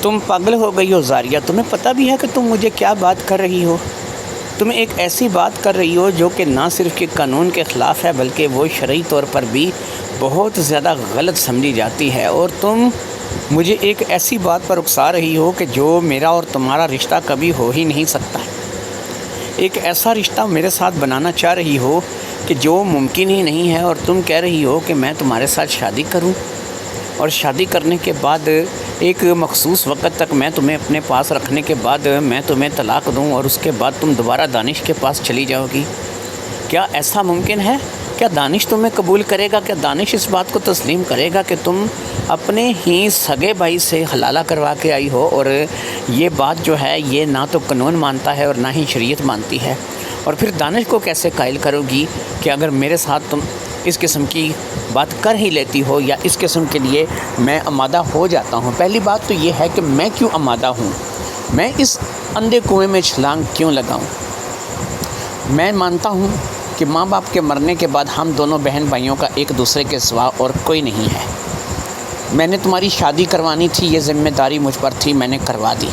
تم پاگل ہو گئی ہو زاریہ، تمہیں پتہ بھی ہے کہ تم مجھے کیا بات کر رہی ہو؟ تم ایک ایسی بات کر رہی ہو جو کہ نہ صرف کہ قانون کے خلاف ہے بلکہ وہ شرعی طور پر بھی بہت زیادہ غلط سمجھی جاتی ہے، اور تم مجھے ایک ایسی بات پر اکسا رہی ہو کہ جو میرا اور تمہارا رشتہ کبھی ہو ہی نہیں سکتا۔ ایک ایسا رشتہ میرے ساتھ بنانا چاہ رہی ہو کہ جو ممکن ہی نہیں ہے، اور تم کہہ رہی ہو کہ میں تمہارے ساتھ شادی کروں، اور شادی کرنے کے بعد ایک مخصوص وقت تک میں تمہیں اپنے پاس رکھنے کے بعد میں تمہیں طلاق دوں، اور اس کے بعد تم دوبارہ دانش کے پاس چلی جاؤ گی۔ کیا ایسا ممکن ہے؟ کیا دانش تمہیں قبول کرے گا؟ کیا دانش اس بات کو تسلیم کرے گا کہ تم اپنے ہی سگے بھائی سے حلالہ کروا کے آئی ہو، اور یہ بات جو ہے یہ نہ تو قانون مانتا ہے اور نہ ہی شریعت مانتی ہے؟ اور پھر دانش کو کیسے قائل کرو گی کہ اگر میرے ساتھ تم اس قسم کی بات کر ہی لیتی ہو یا اس قسم کے لیے میں آمادہ ہو جاتا ہوں؟ پہلی بات تو یہ ہے کہ میں کیوں آمادہ ہوں، میں اس اندھے کنویں میں چھلانگ کیوں لگاؤں؟ میں مانتا ہوں کہ ماں باپ کے مرنے کے بعد ہم دونوں بہن بھائیوں کا ایک دوسرے کے سوا اور کوئی نہیں ہے۔ میں نے تمہاری شادی کروانی تھی، یہ ذمہ داری مجھ پر تھی، میں نے کروا دی۔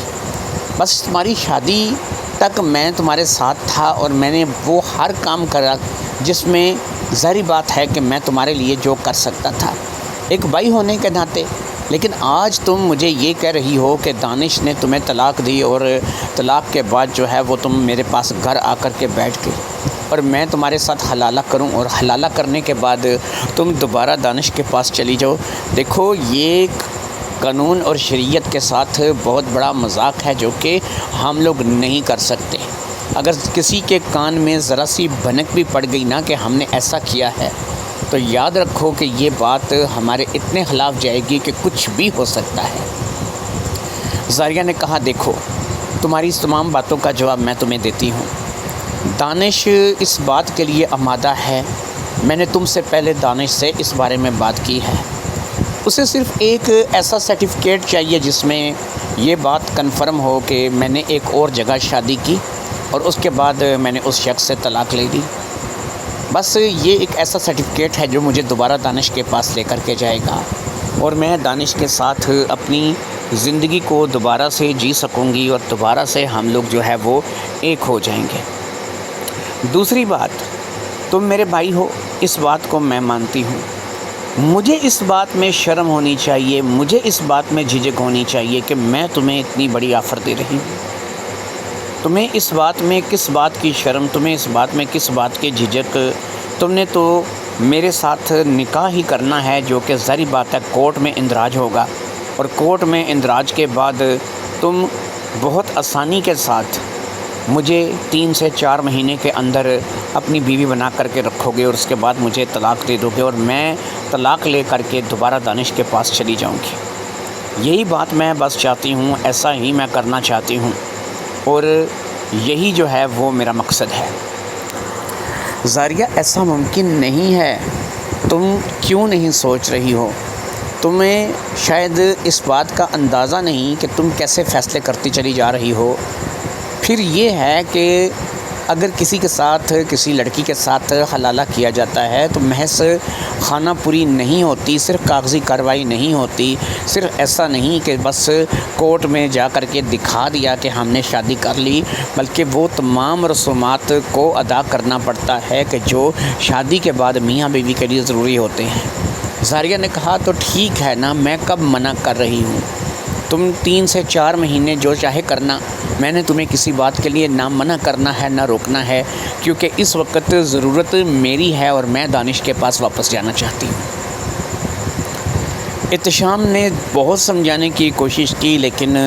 بس تمہاری شادی تک میں تمہارے ساتھ تھا، اور میں نے وہ ہر کام کرا جس میں ظاہری بات ہے کہ میں تمہارے لیے جو کر سکتا تھا ایک بھائی ہونے کے ناطے۔ لیکن آج تم مجھے یہ کہہ رہی ہو کہ دانش نے تمہیں طلاق دی، اور طلاق کے بعد جو ہے وہ تم میرے پاس گھر آ کر کے بیٹھ گئی، اور میں تمہارے ساتھ حلالہ کروں، اور حلالہ کرنے کے بعد تم دوبارہ دانش کے پاس چلی جاؤ۔ دیکھو، یہ قانون اور شریعت کے ساتھ بہت بڑا مذاق ہے جو کہ ہم لوگ نہیں کر سکتے۔ اگر کسی کے کان میں ذرا سی بھنک بھی پڑ گئی نا کہ ہم نے ایسا کیا ہے، تو یاد رکھو کہ یہ بات ہمارے اتنے خلاف جائے گی کہ کچھ بھی ہو سکتا ہے۔ زاریہ نے کہا، دیکھو، تمہاری اس تمام باتوں کا جواب میں تمہیں دیتی ہوں۔ دانش اس بات کے لیے آمادہ ہے، میں نے تم سے پہلے دانش سے اس بارے میں بات کی ہے۔ اسے صرف ایک ایسا سرٹیفکیٹ چاہیے جس میں یہ بات کنفرم ہو کہ میں نے ایک اور جگہ شادی کی اور اس کے بعد میں نے اس شخص سے طلاق لے لی۔ بس یہ ایک ایسا سرٹیفکیٹ ہے جو مجھے دوبارہ دانش کے پاس لے کر کے جائے گا، اور میں دانش کے ساتھ اپنی زندگی کو دوبارہ سے جی سکوں گی، اور دوبارہ سے ہم لوگ جو ہے وہ ایک ہو جائیں گے۔ دوسری بات، تم میرے بھائی ہو، اس بات کو میں مانتی ہوں۔ مجھے اس بات میں شرم ہونی چاہیے، مجھے اس بات میں جھجک ہونی چاہیے کہ میں تمہیں اتنی بڑی آفر دے رہی ہوں۔ تمہیں اس بات میں کس بات کی شرم، تمہیں اس بات میں کس بات کی جھجک؟ تم نے تو میرے ساتھ نکاح ہی کرنا ہے، جو کہ ظاہری بات ہے کورٹ میں اندراج ہوگا، اور کورٹ میں اندراج کے بعد تم بہت آسانی کے ساتھ مجھے 3 سے 4 مہینے کے اندر اپنی بیوی بنا کر کے رکھو گے، اور اس کے بعد مجھے طلاق دے دو گے، اور میں طلاق لے کر کے دوبارہ دانش کے پاس چلی جاؤں گی۔ یہی بات میں بس چاہتی ہوں، ایسا ہی میں کرنا چاہتی ہوں، اور یہی جو ہے وہ میرا مقصد ہے۔ زاریہ، ایسا ممکن نہیں ہے، تم کیوں نہیں سوچ رہی ہو؟ تمہیں شاید اس بات کا اندازہ نہیں کہ تم کیسے فیصلے کرتی چلی جا رہی ہو۔ پھر یہ ہے کہ اگر کسی کے ساتھ، کسی لڑکی کے ساتھ حلالہ کیا جاتا ہے تو محض خانہ پوری نہیں ہوتی، صرف کاغذی کارروائی نہیں ہوتی، صرف ایسا نہیں کہ بس کورٹ میں جا کر کے دکھا دیا کہ ہم نے شادی کر لی، بلکہ وہ تمام رسومات کو ادا کرنا پڑتا ہے کہ جو شادی کے بعد میاں بیوی کے لیے ضروری ہوتے ہیں۔ زاریہ نے کہا، تو ٹھیک ہے نا، میں کب منع کر رہی ہوں؟ تم 3 سے 4 مہینے جو چاہے کرنا، میں نے تمہیں کسی بات کے لیے نہ منع کرنا ہے نہ روکنا ہے، کیونکہ اس وقت ضرورت میری ہے اور میں دانش کے پاس واپس جانا چاہتی ہوں۔ احتشام نے بہت سمجھانے کی کوشش کی، لیکن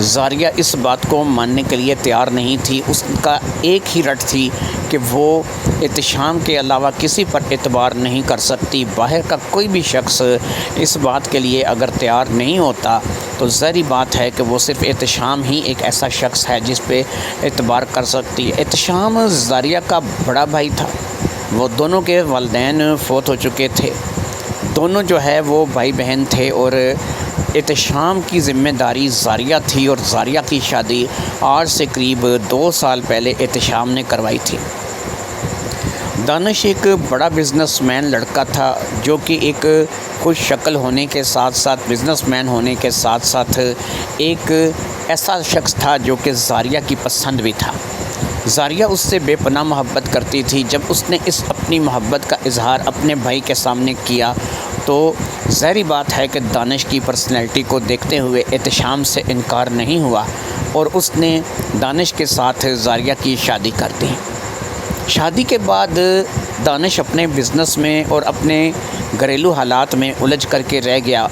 زاریہ اس بات کو ماننے کے لیے تیار نہیں تھی۔ اس کا ایک ہی رٹ تھی کہ وہ احتشام کے علاوہ کسی پر اعتبار نہیں کر سکتی۔ باہر کا کوئی بھی شخص اس بات کے لیے اگر تیار نہیں ہوتا تو ظاہری بات ہے کہ وہ صرف احتشام ہی ایک ایسا شخص ہے جس پہ اعتبار کر سکتی ہے۔ احتشام زاریہ کا بڑا بھائی تھا، وہ دونوں کے والدین فوت ہو چکے تھے، دونوں جو ہے وہ بھائی بہن تھے، اور احتشام کی ذمہ داری زاریہ تھی، اور زاریہ کی شادی آج سے قریب 2 سال پہلے احتشام نے کروائی تھی۔ دانش ایک بڑا بزنس مین لڑکا تھا جو کہ ایک خوش شکل ہونے کے ساتھ ساتھ بزنس مین ہونے کے ساتھ ساتھ ایک ایسا شخص تھا جو کہ زاریہ کی پسند بھی تھا۔ زاریہ اس سے بے پناہ محبت کرتی تھی۔ جب اس نے اس اپنی محبت کا اظہار اپنے بھائی کے سامنے کیا تو ظاہری بات ہے کہ دانش کی پرسنالٹی کو دیکھتے ہوئے احتشام سے انکار نہیں ہوا اور اس نے دانش کے ساتھ زاریہ کی شادی کر دی۔ شادی کے بعد دانش اپنے بزنس میں اور اپنے گھریلو حالات میں الجھ کر کے رہ گیا۔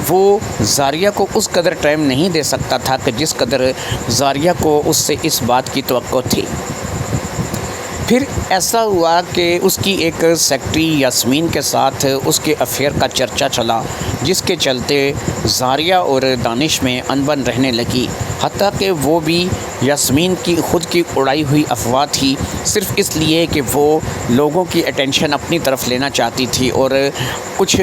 وہ زاریہ کو اس قدر ٹائم نہیں دے سکتا تھا کہ جس قدر زاریہ کو اس سے اس بات کی توقع تھی۔ پھر ایسا ہوا کہ اس کی ایک سیکٹری یاسمین کے ساتھ اس کے افیئر کا چرچا چلا، جس کے چلتے زاریہ اور دانش میں انبن رہنے لگی، حتیٰ کہ وہ بھی یاسمین کی خود کی اڑائی ہوئی افواہ تھی، صرف اس لیے کہ وہ لوگوں کی اٹینشن اپنی طرف لینا چاہتی تھی اور کچھ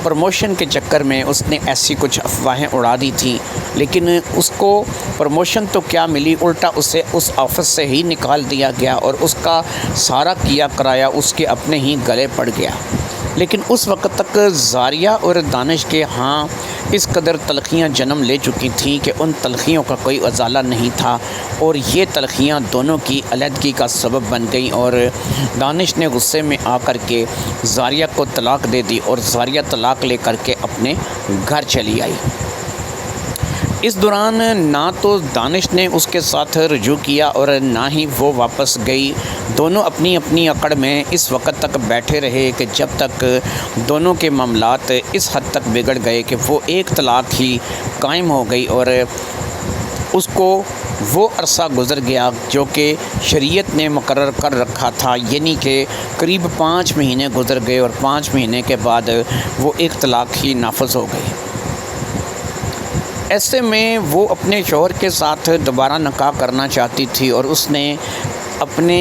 پروموشن کے چکر میں اس نے ایسی کچھ افواہیں اڑا دی تھیں، لیکن اس کو پروموشن تو کیا ملی، الٹا اسے اس آفس سے ہی نکال دیا گیا اور اس کا سارا کیا کرایا اس کے اپنے ہی گلے پڑ گیا۔ لیکن اس وقت تک زاریہ اور دانش کے ہاں اس قدر تلخیاں جنم لے چکی تھیں کہ ان تلخیوں کا کوئی ازالہ نہیں تھا، اور یہ تلخیاں دونوں کی علیحدگی کا سبب بن گئیں اور دانش نے غصے میں آ کر کے زاریہ کو طلاق دے دی اور زاریہ طلاق لے کر کے اپنے گھر چلی آئی۔ اس دوران نہ تو دانش نے اس کے ساتھ رجوع کیا اور نہ ہی وہ واپس گئی۔ دونوں اپنی اپنی اکڑ میں اس وقت تک بیٹھے رہے کہ جب تک دونوں کے معاملات اس حد تک بگڑ گئے کہ وہ ایک طلاق ہی قائم ہو گئی اور اس کو وہ عرصہ گزر گیا جو کہ شریعت نے مقرر کر رکھا تھا، یعنی کہ قریب 5 مہینے گزر گئے اور 5 مہینے کے بعد وہ ایک طلاق ہی نافذ ہو گئی۔ ایسے میں وہ اپنے شوہر کے ساتھ دوبارہ نکاح کرنا چاہتی تھی اور اس نے اپنے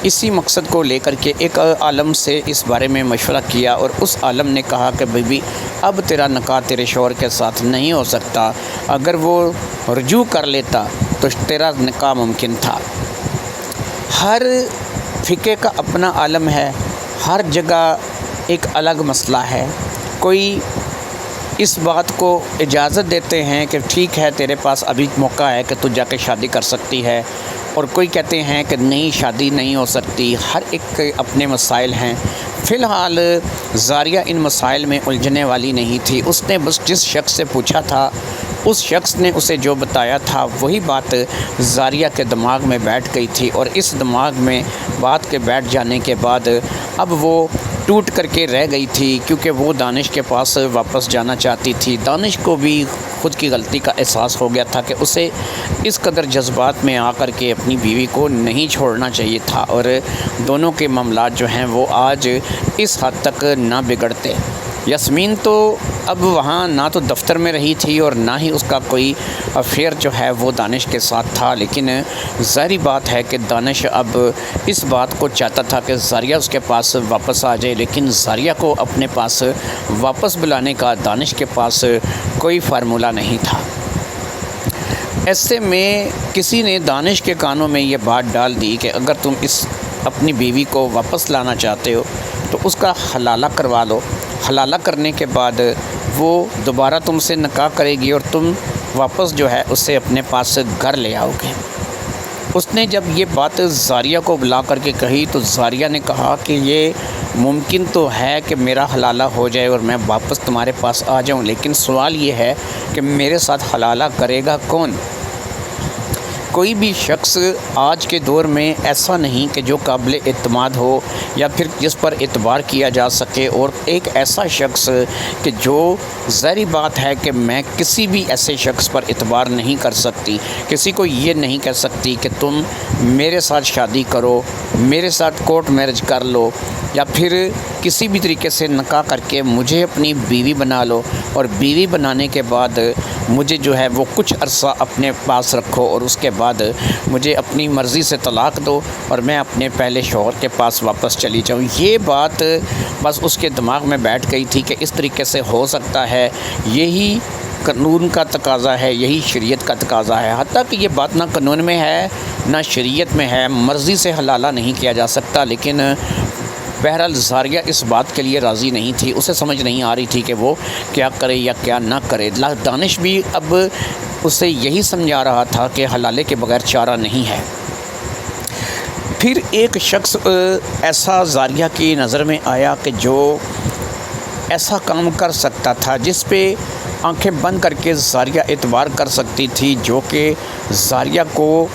اسی مقصد کو لے کر کے ایک عالم سے اس بارے میں مشورہ کیا اور اس عالم نے کہا کہ بی اب تیرا نکاح تیرے شوہر کے ساتھ نہیں ہو سکتا، اگر وہ رجوع کر لیتا تو تیرا نکاح ممکن تھا۔ ہر فقہ کا اپنا عالم ہے، ہر جگہ ایک الگ مسئلہ ہے۔ کوئی اس بات کو اجازت دیتے ہیں کہ ٹھیک ہے تیرے پاس ابھی موقع ہے کہ تو جا کے شادی کر سکتی ہے، اور کوئی کہتے ہیں کہ نہیں شادی نہیں ہو سکتی۔ ہر ایک کے اپنے مسائل ہیں۔ فی الحال زاریہ ان مسائل میں الجھنے والی نہیں تھی۔ اس نے بس جس شخص سے پوچھا تھا، اس شخص نے اسے جو بتایا تھا وہی بات زاریہ کے دماغ میں بیٹھ گئی تھی، اور اس دماغ میں بات کے بیٹھ جانے کے بعد اب وہ ٹوٹ کر کے رہ گئی تھی، کیونکہ وہ دانش کے پاس واپس جانا چاہتی تھی۔ دانش کو بھی خود کی غلطی کا احساس ہو گیا تھا کہ اسے اس قدر جذبات میں آ کر کے اپنی بیوی کو نہیں چھوڑنا چاہیے تھا، اور دونوں کے معاملات جو ہیں وہ آج اس حد تک نہ بگڑتے۔ یاسمین تو اب وہاں نہ تو دفتر میں رہی تھی اور نہ ہی اس کا کوئی افیئر جو ہے وہ دانش کے ساتھ تھا، لیکن ظاہری بات ہے کہ دانش اب اس بات کو چاہتا تھا کہ زاریہ اس کے پاس واپس آ جائے، لیکن زاریہ کو اپنے پاس واپس بلانے کا دانش کے پاس کوئی فارمولہ نہیں تھا۔ ایسے میں کسی نے دانش کے کانوں میں یہ بات ڈال دی کہ اگر تم اس اپنی بیوی کو واپس لانا چاہتے ہو تو اس کا حلالہ کروا لو، حلالہ کرنے کے بعد وہ دوبارہ تم سے نکاح کرے گی اور تم واپس جو ہے اسے اپنے پاس گھر لے آؤ گے۔ اس نے جب یہ بات زاریہ کو بلا کر کے کہی تو زاریہ نے کہا کہ یہ ممکن تو ہے کہ میرا حلالہ ہو جائے اور میں واپس تمہارے پاس آ جاؤں، لیکن سوال یہ ہے کہ میرے ساتھ حلالہ کرے گا کون؟ کوئی بھی شخص آج کے دور میں ایسا نہیں کہ جو قابل اعتماد ہو یا پھر جس پر اعتبار کیا جا سکے، اور ایک ایسا شخص کہ جو ظاہری بات ہے کہ میں کسی بھی ایسے شخص پر اعتبار نہیں کر سکتی، کسی کو یہ نہیں کہہ سکتی کہ تم میرے ساتھ شادی کرو، میرے ساتھ کورٹ میرج کر لو، یا پھر کسی بھی طریقے سے نکاح کر کے مجھے اپنی بیوی بنا لو، اور بیوی بنانے کے بعد مجھے جو ہے وہ کچھ عرصہ اپنے پاس رکھو اور اس کے بعد مجھے اپنی مرضی سے طلاق دو اور میں اپنے پہلے شوہر کے پاس واپس چلی جاؤں۔ یہ بات بس اس کے دماغ میں بیٹھ گئی تھی کہ اس طریقے سے ہو سکتا ہے، یہی قانون کا تقاضا ہے، یہی شریعت کا تقاضا ہے۔ حتیٰ کہ یہ بات نہ قانون میں ہے نہ شریعت میں ہے، مرضی سے حلالہ نہیں کیا جا سکتا۔ لیکن بہرحال زاریہ اس بات کے لیے راضی نہیں تھی، اسے سمجھ نہیں آ رہی تھی کہ وہ کیا کرے یا کیا نہ کرے۔ دانش بھی اب اسے یہی سمجھا رہا تھا کہ حلالے کے بغیر چارہ نہیں ہے۔ پھر ایک شخص ایسا زاریہ کی نظر میں آیا کہ جو ایسا کام کر سکتا تھا جس پہ آنکھیں بند کر کے زاریہ اعتبار کر سکتی تھی، جو کہ زاریہ کو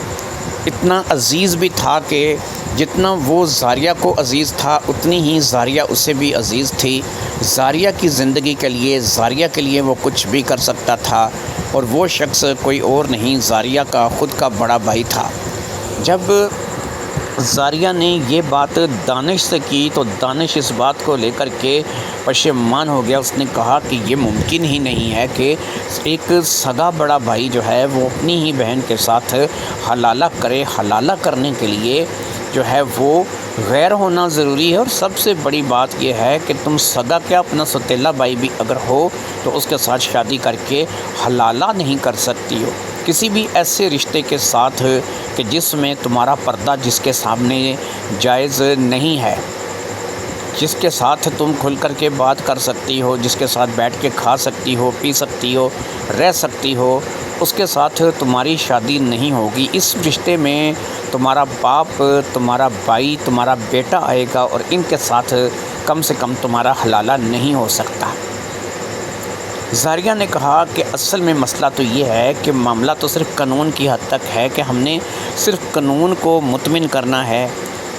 اتنا عزیز بھی تھا کہ جتنا وہ زاریہ کو عزیز تھا اتنی ہی زاریہ اسے بھی عزیز تھی۔ زاریہ کی زندگی کے لیے، زاریہ کے لیے وہ کچھ بھی کر سکتا تھا، اور وہ شخص کوئی اور نہیں، زاریہ کا خود کا بڑا بھائی تھا۔ جب زاریہ نے یہ بات دانش سے کی تو دانش اس بات کو لے کر کے پشیمان ہو گیا۔ اس نے کہا کہ یہ ممکن ہی نہیں ہے کہ ایک سگا بڑا بھائی جو ہے وہ اپنی ہی بہن کے ساتھ حلالہ کرے۔ حلالہ کرنے کے لیے جو ہے وہ غیر ہونا ضروری ہے، اور سب سے بڑی بات یہ ہے کہ تم سگا کیا اپنا ستیلا بھائی بھی اگر ہو تو اس کے ساتھ شادی کر کے حلالہ نہیں کر سکتی ہو کسی بھی ایسے رشتے کے ساتھ کہ جس میں تمہارا پردہ جس کے سامنے جائز نہیں ہے، جس کے ساتھ تم کھل کر کے بات کر سکتی ہو، جس کے ساتھ بیٹھ کے کھا سکتی ہو، پی سکتی ہو، رہ سکتی ہو، اس کے ساتھ تمہاری شادی نہیں ہوگی۔ اس رشتے میں تمہارا باپ، تمہارا بھائی، تمہارا بیٹا آئے گا، اور ان کے ساتھ کم سے کم تمہارا حلالہ نہیں ہو سکتا۔ زاریہ نے کہا کہ اصل میں مسئلہ تو یہ ہے کہ معاملہ تو صرف قانون کی حد تک ہے کہ ہم نے صرف قانون کو مطمئن کرنا ہے،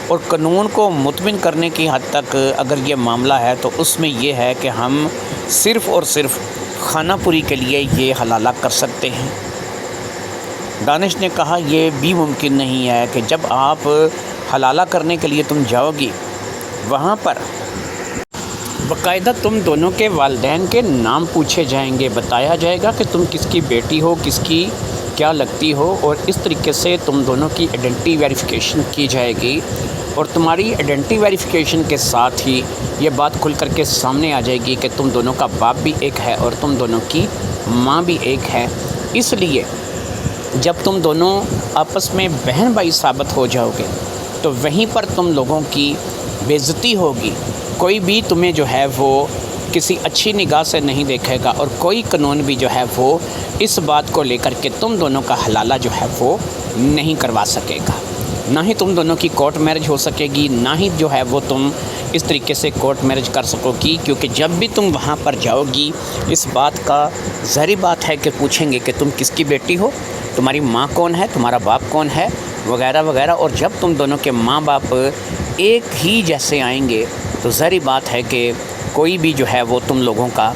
اور قانون کو مطمئن کرنے کی حد تک اگر یہ معاملہ ہے تو اس میں یہ ہے کہ ہم صرف اور صرف خانہ پوری کے لیے یہ حلالہ کر سکتے ہیں۔ دانش نے کہا یہ بھی ممکن نہیں ہے کہ جب آپ حلالہ کرنے کے لیے تم جاؤ گی وہاں پر باقاعدہ تم دونوں کے والدین کے نام پوچھے جائیں گے، بتایا جائے گا کہ تم کس کی بیٹی ہو، کس کی کیا لگتی ہو، اور اس طریقے سے تم دونوں کی آئیڈینٹی ویریفیکیشن کی جائے گی، اور تمہاری آئیڈینٹی ویریفیکیشن کے ساتھ ہی یہ بات کھل کر کے سامنے آ جائے گی کہ تم دونوں کا باپ بھی ایک ہے اور تم دونوں کی ماں بھی ایک ہے۔ اس لیے جب تم دونوں آپس میں بہن بھائی ثابت ہو جاؤ گے تو وہیں پر تم لوگوں کی بے عزتی ہوگی، کوئی بھی تمہیں جو ہے وہ کسی اچھی نگاہ سے نہیں دیکھے گا، اور کوئی قانون بھی جو ہے وہ اس بات کو لے کر کے تم دونوں کا حلالہ جو ہے وہ نہیں کروا سکے گا۔ نہ ہی تم دونوں کی کورٹ میرج ہو سکے گی، نہ ہی جو ہے وہ تم اس طریقے سے کورٹ میرج کر سکو گی، کیونکہ جب بھی تم وہاں پر جاؤ گی اس بات کا ظاہری بات ہے کہ پوچھیں گے کہ تم کس کی بیٹی ہو، تمہاری ماں کون ہے، تمہارا باپ کون ہے، وغیرہ وغیرہ۔ اور جب تم دونوں کے ماں باپ ایک ہی جیسے آئیں گے تو ظاہری بات ہے کہ کوئی بھی جو ہے وہ تم لوگوں کا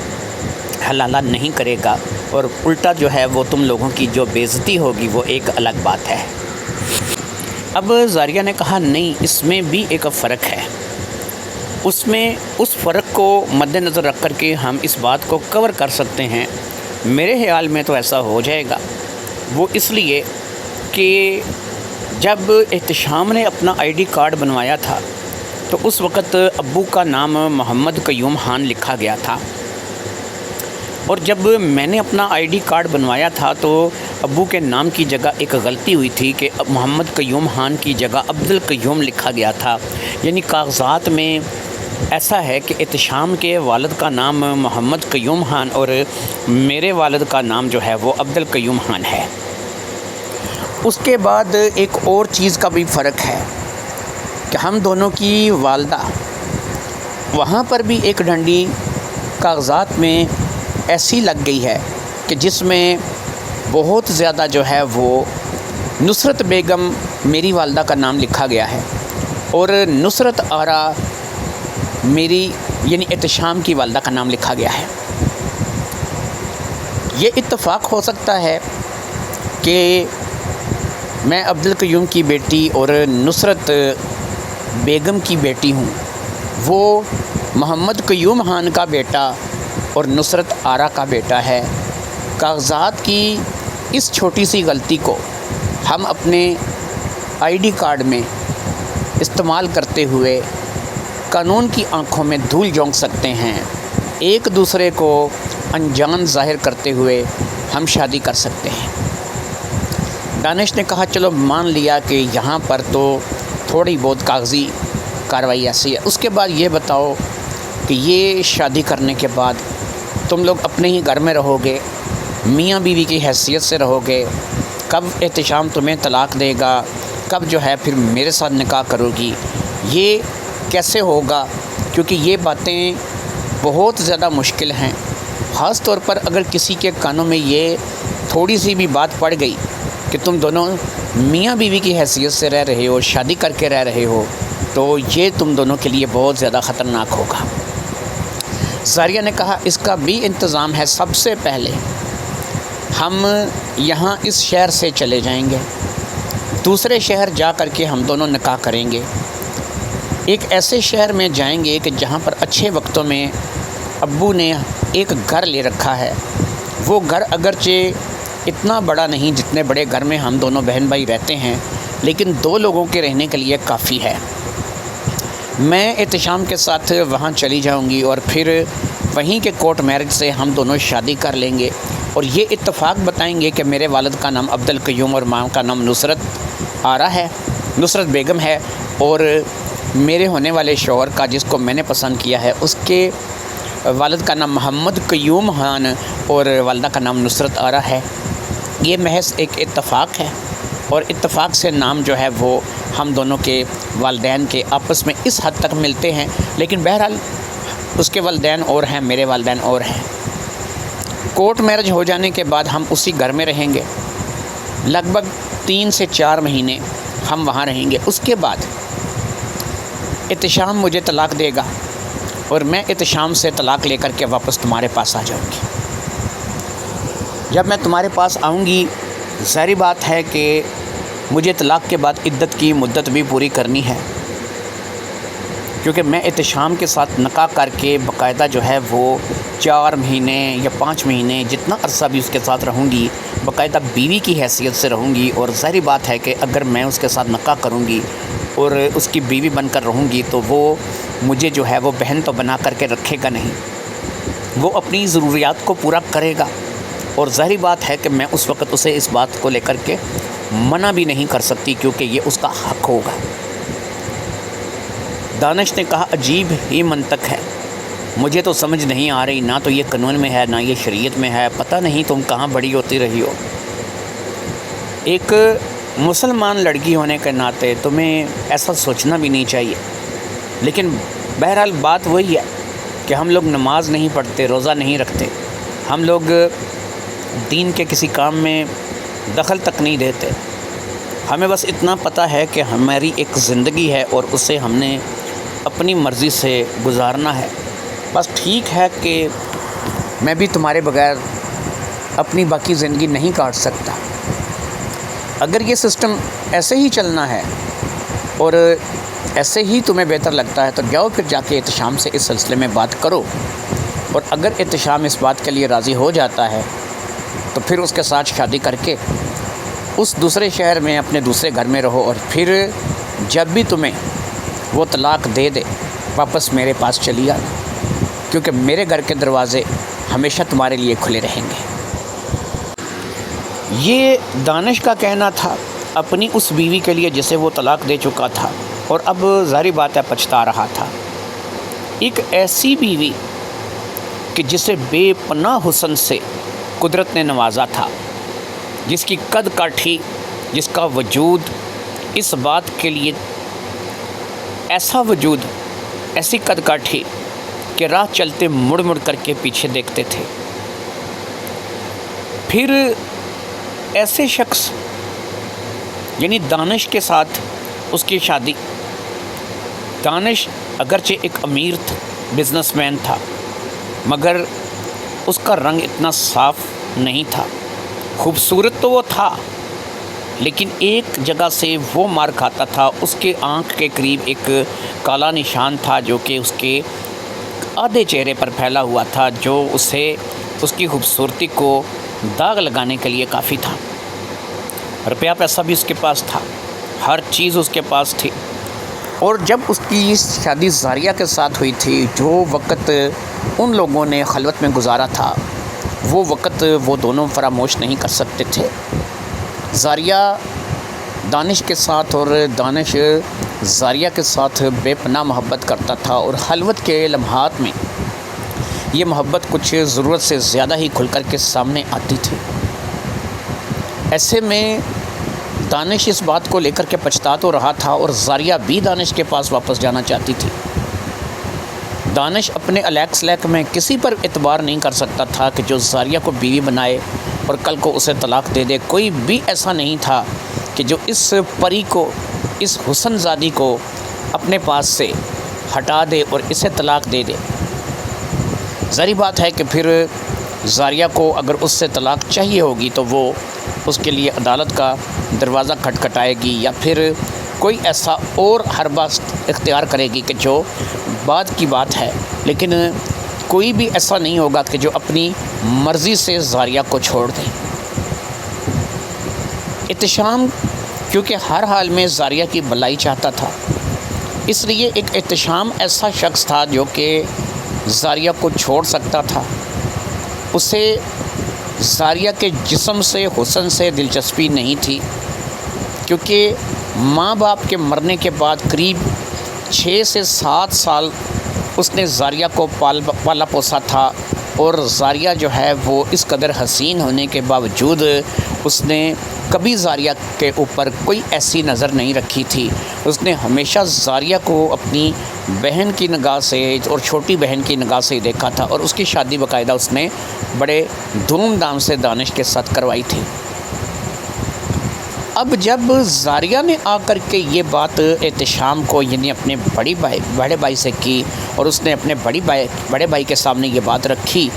حلالہ نہیں کرے گا، اور الٹا جو ہے وہ تم لوگوں کی جو بے عزتی ہوگی وہ ایک الگ بات ہے۔ اب زاریہ نے کہا نہیں، اس میں بھی ایک فرق ہے، اس فرق کو مد نظر رکھ کر کے ہم اس بات کو کور کر سکتے ہیں۔ میرے خیال میں تو ایسا ہو جائے گا، وہ اس لیے کہ جب احتشام نے اپنا آئی ڈی کارڈ بنوایا تھا تو اس وقت ابو کا نام محمد قیوم خان لکھا گیا تھا، اور جب میں نے اپنا آئی ڈی کارڈ بنوایا تھا تو ابو کے نام کی جگہ ایک غلطی ہوئی تھی کہ محمد قیوم خان کی جگہ عبدالقیوم لکھا گیا تھا۔ یعنی کاغذات میں ایسا ہے کہ احتشام کے والد کا نام محمد قیوم خان اور میرے والد کا نام جو ہے وہ عبدالقیوم خان ہے۔ اس کے بعد ایک اور چیز کا بھی فرق ہے کہ ہم دونوں کی والدہ وہاں پر بھی ایک ڈنڈی کاغذات میں ایسی لگ گئی ہے کہ جس میں بہت زیادہ جو ہے وہ نصرت بیگم میری والدہ کا نام لکھا گیا ہے، اور نصرت آرا میری یعنی احتشام کی والدہ کا نام لکھا گیا ہے۔ یہ اتفاق ہو سکتا ہے کہ میں عبدالقیوم کی بیٹی اور نصرت بیگم کی بیٹی ہوں، وہ محمد قیوم خان کا بیٹا اور نصرت آرا کا بیٹا ہے۔ کاغذات کی اس چھوٹی سی غلطی کو ہم اپنے آئی ڈی کارڈ میں استعمال کرتے ہوئے قانون کی آنکھوں میں دھول جھونک سکتے ہیں، ایک دوسرے کو انجان ظاہر کرتے ہوئے ہم شادی کر سکتے ہیں۔ دانش نے کہا چلو مان لیا کہ یہاں پر تو تھوڑی بہت کاغذی کارروائی ایسی ہے، اس کے بعد یہ بتاؤ کہ یہ شادی کرنے کے بعد تم لوگ اپنے ہی گھر میں رہو گے، میاں بیوی کی حیثیت سے رہو گے، کب احتشام تمہیں طلاق دے گا، کب جو ہے پھر میرے ساتھ نکاح کرو گی، یہ کیسے ہوگا؟ کیونکہ یہ باتیں بہت زیادہ مشکل ہیں، خاص طور پر اگر کسی کے کانوں میں یہ تھوڑی سی بھی بات پڑ گئی کہ تم دونوں میاں بیوی کی حیثیت سے رہ رہے ہو، شادی کر کے رہ رہے ہو، تو یہ تم دونوں کے لیے بہت زیادہ خطرناک ہوگا۔ زاریہ نے کہا اس کا بھی انتظام ہے، سب سے پہلے ہم یہاں اس شہر سے چلے جائیں گے، دوسرے شہر جا کر کے ہم دونوں نکاح کریں گے، ایک ایسے شہر میں جائیں گے کہ جہاں پر اچھے وقتوں میں ابو نے ایک گھر لے رکھا ہے، وہ گھر اگرچہ اتنا بڑا نہیں جتنے بڑے گھر میں ہم دونوں بہن بھائی رہتے ہیں، لیکن 2 لوگوں کے رہنے کے لیے کافی ہے۔ میں احتشام کے ساتھ وہاں چلی جاؤں گی اور پھر وہیں کے کورٹ میرج سے ہم دونوں شادی کر لیں گے، اور یہ اتفاق بتائیں گے کہ میرے والد کا نام عبدالقیوم اور ماں کا نام نصرت بیگم ہے، اور میرے ہونے والے شوہر کا جس کو میں نے پسند کیا ہے اس کے والد کا نام محمد قیوم خان اور والدہ کا نام نصرت آرا ہے۔ یہ محض ایک اتفاق ہے، اور اتفاق سے نام جو ہے وہ ہم دونوں کے والدین کے آپس میں اس حد تک ملتے ہیں، لیکن بہرحال اس کے والدین اور ہیں، میرے والدین اور ہیں۔ کورٹ میرج ہو جانے کے بعد ہم اسی گھر میں رہیں گے، لگ بھگ 3 سے 4 مہینے ہم وہاں رہیں گے۔ اس کے بعد احتشام مجھے طلاق دے گا اور میں احتشام سے طلاق لے کر کے واپس تمہارے پاس آ جاؤں گی۔ جب میں تمہارے پاس آؤں گی، ظاہری بات ہے کہ مجھے طلاق کے بعد عدت کی مدت بھی پوری کرنی ہے، کیونکہ میں احتشام کے ساتھ نکاح کر کے باقاعدہ جو ہے وہ 4 مہینے یا 5 مہینے جتنا عرصہ بھی اس کے ساتھ رہوں گی، باقاعدہ بیوی کی حیثیت سے رہوں گی، اور ظاہری بات ہے کہ اگر میں اس کے ساتھ نکاح کروں گی اور اس کی بیوی بن کر رہوں گی تو وہ مجھے جو ہے وہ بہن تو بنا کر کے رکھے گا نہیں، وہ اپنی ضروریات کو پورا کرے گا، اور ظاہری بات ہے کہ میں اس وقت اسے اس بات کو لے کر کے منع بھی نہیں کر سکتی، کیونکہ یہ اس کا حق ہوگا۔ دانش نے کہا عجیب ہی منطق ہے، مجھے تو سمجھ نہیں آ رہی، نہ تو یہ قانون میں ہے نہ یہ شریعت میں ہے، پتہ نہیں تم کہاں بڑی ہوتی رہی ہو۔ ایک مسلمان لڑکی ہونے کے ناطے تمہیں ایسا سوچنا بھی نہیں چاہیے، لیکن بہرحال بات وہی ہے کہ ہم لوگ نماز نہیں پڑھتے، روزہ نہیں رکھتے، ہم لوگ دین کے کسی کام میں دخل تک نہیں دیتے، ہمیں بس اتنا پتہ ہے کہ ہماری ایک زندگی ہے اور اسے ہم نے اپنی مرضی سے گزارنا ہے۔ بس ٹھیک ہے کہ میں بھی تمہارے بغیر اپنی باقی زندگی نہیں کاٹ سکتا، اگر یہ سسٹم ایسے ہی چلنا ہے اور ایسے ہی تمہیں بہتر لگتا ہے تو جاؤ پھر جا کے احتشام سے اس سلسلے میں بات کرو، اور اگر احتشام اس بات کے لیے راضی ہو جاتا ہے تو پھر اس کے ساتھ شادی کر کے اس دوسرے شہر میں اپنے دوسرے گھر میں رہو، اور پھر جب بھی تمہیں وہ طلاق دے دے واپس میرے پاس چلی آنا، کیونکہ میرے گھر کے دروازے ہمیشہ تمہارے لیے کھلے رہیں گے۔ یہ دانش کا کہنا تھا اپنی اس بیوی کے لیے جسے وہ طلاق دے چکا تھا، اور اب ظاہری بات ہے پچھتا رہا تھا۔ ایک ایسی بیوی کہ جسے بے پناہ حسن سے قدرت نے نوازا تھا، جس کی قد کاٹھی، جس کا وجود اس بات کے لیے ایسا وجود، ایسی قد کاٹھی کہ راہ چلتے مڑ مڑ کر کے پیچھے دیکھتے تھے۔ پھر ایسے شخص یعنی دانش کے ساتھ اس کی شادی، دانش اگرچہ ایک امیر بزنس مین تھا، مگر اس کا رنگ اتنا صاف نہیں تھا، خوبصورت تو وہ تھا لیکن ایک جگہ سے وہ مار کھاتا تھا، اس کے آنکھ کے قریب ایک کالا نشان تھا جو کہ اس کے آدھے چہرے پر پھیلا ہوا تھا، جو اسے اس کی خوبصورتی کو داغ لگانے کے لیے کافی تھا۔ روپیہ پیسہ بھی اس کے پاس تھا، ہر چیز اس کے پاس تھی، اور جب اس کی شادی زاریہ کے ساتھ ہوئی تھی، جو وقت ان لوگوں نے خلوت میں گزارا تھا وہ وقت وہ دونوں فراموش نہیں کر سکتے تھے۔ زاریہ دانش کے ساتھ اور دانش زاریہ کے ساتھ بے پناہ محبت کرتا تھا، اور خلوت کے لمحات میں یہ محبت کچھ ضرورت سے زیادہ ہی کھل کر کے سامنے آتی تھی۔ ایسے میں دانش اس بات کو لے کر کے پچھتا تو رہا تھا، اور زاریہ بھی دانش کے پاس واپس جانا چاہتی تھی۔ دانش اپنے الیک سلیک میں کسی پر اعتبار نہیں کر سکتا تھا کہ جو زاریہ کو بیوی بنائے اور کل کو اسے طلاق دے دے۔ کوئی بھی ایسا نہیں تھا کہ جو اس پری کو، اس حسن زادی کو اپنے پاس سے ہٹا دے اور اسے طلاق دے دے۔ ظاہری بات ہے کہ پھر زاریہ کو اگر اس سے طلاق چاہیے ہوگی تو وہ اس کے لیے عدالت کا دروازہ کھٹکھٹائے گی، یا پھر کوئی ایسا اور حربہ اختیار کرے گی کہ جو بعد کی بات ہے، لیکن کوئی بھی ایسا نہیں ہوگا کہ جو اپنی مرضی سے زاریہ کو چھوڑ دے۔ احتشام کیونکہ ہر حال میں زاریہ کی بھلائی چاہتا تھا، اس لیے ایک احتشام ایسا شخص تھا جو کہ زاریہ کو چھوڑ سکتا تھا۔ اسے زاریہ کے جسم سے، حسن سے دلچسپی نہیں تھی، کیونکہ ماں باپ کے مرنے کے بعد قریب 6 سے 7 سال اس نے زاریہ کو پالا پوسا تھا، اور زاریہ جو ہے وہ اس قدر حسین ہونے کے باوجود اس نے کبھی زاریہ کے اوپر کوئی ایسی نظر نہیں رکھی تھی۔ اس نے ہمیشہ زاریہ کو اپنی بہن کی نگاہ سے اور چھوٹی بہن کی نگاہ سے دیکھا تھا، اور اس کی شادی باقاعدہ اس نے بڑے دھوم دھام سے دانش کے ساتھ کروائی تھی۔ اب جب زاریہ نے آ کر کے یہ بات احتشام کو، یعنی اپنے بڑے بھائی سے کی، اور اس نے اپنے بڑے بھائی کے سامنے یہ بات رکھی،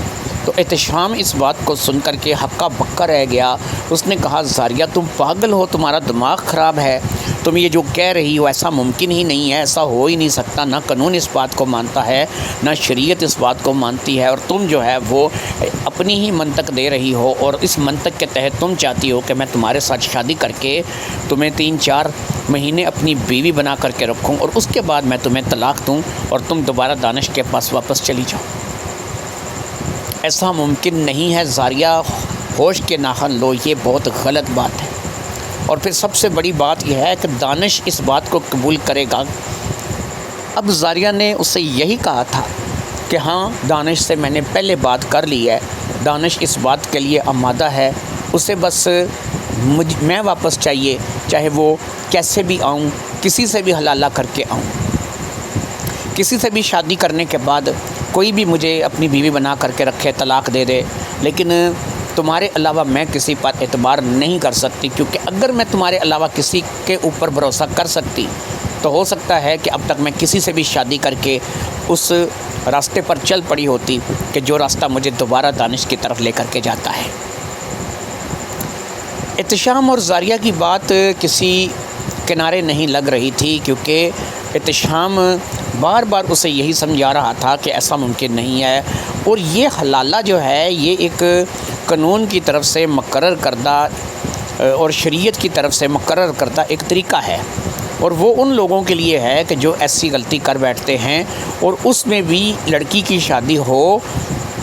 تو احتشام اس بات کو سن کر کے ہکا بکا رہ گیا۔ اس نے کہا زاریہ تم پاگل ہو، تمہارا دماغ خراب ہے، تم یہ جو کہہ رہی ہو ایسا ممکن ہی نہیں ہے، ایسا ہو ہی نہیں سکتا، نہ قانون اس بات کو مانتا ہے، نہ شریعت اس بات کو مانتی ہے، اور تم جو ہے وہ اپنی ہی منطق دے رہی ہو، اور اس منطق کے تحت تم چاہتی ہو کہ میں تمہارے ساتھ شادی کر کے تمہیں 3-4 مہینے اپنی بیوی بنا کر کے رکھوں، اور اس کے بعد میں تمہیں طلاق دوں اور تم دوبارہ دانش کے پاس واپس چلی جاؤ۔ ایسا ممکن نہیں ہے زاریہ، ہوش کے ناخن لو، یہ بہت غلط بات ہے۔ اور پھر سب سے بڑی بات یہ ہے کہ دانش اس بات کو قبول کرے گا۔ اب زاریہ نے اس سے یہی کہا تھا کہ ہاں دانش سے میں نے پہلے بات کر لی ہے، دانش اس بات کے لیے آمادہ ہے، اسے بس میں واپس چاہیے، چاہے وہ کیسے بھی آؤں، کسی سے بھی حلالہ کر کے آؤں، کسی سے بھی شادی کرنے کے بعد کوئی بھی مجھے اپنی بیوی بنا کر کے رکھے، طلاق دے دے، لیکن تمہارے علاوہ میں کسی پر اعتبار نہیں کر سکتی، کیونکہ اگر میں تمہارے علاوہ کسی کے اوپر بھروسہ کر سکتی تو ہو سکتا ہے کہ اب تک میں کسی سے بھی شادی کر کے اس راستے پر چل پڑی ہوتی کہ جو راستہ مجھے دوبارہ دانش کی طرف لے کر کے جاتا ہے۔ احتشام اور زاریہ کی بات کسی کنارے نہیں لگ رہی تھی، کیونکہ احتشام بار بار اسے یہی سمجھا رہا تھا کہ ایسا ممکن نہیں ہے، اور یہ حلالہ جو ہے یہ ایک قانون کی طرف سے مقرر کردہ اور شریعت کی طرف سے مقرر کردہ ایک طریقہ ہے، اور وہ ان لوگوں کے لیے ہے کہ جو ایسی غلطی کر بیٹھتے ہیں اور اس میں بھی لڑکی کی شادی ہو،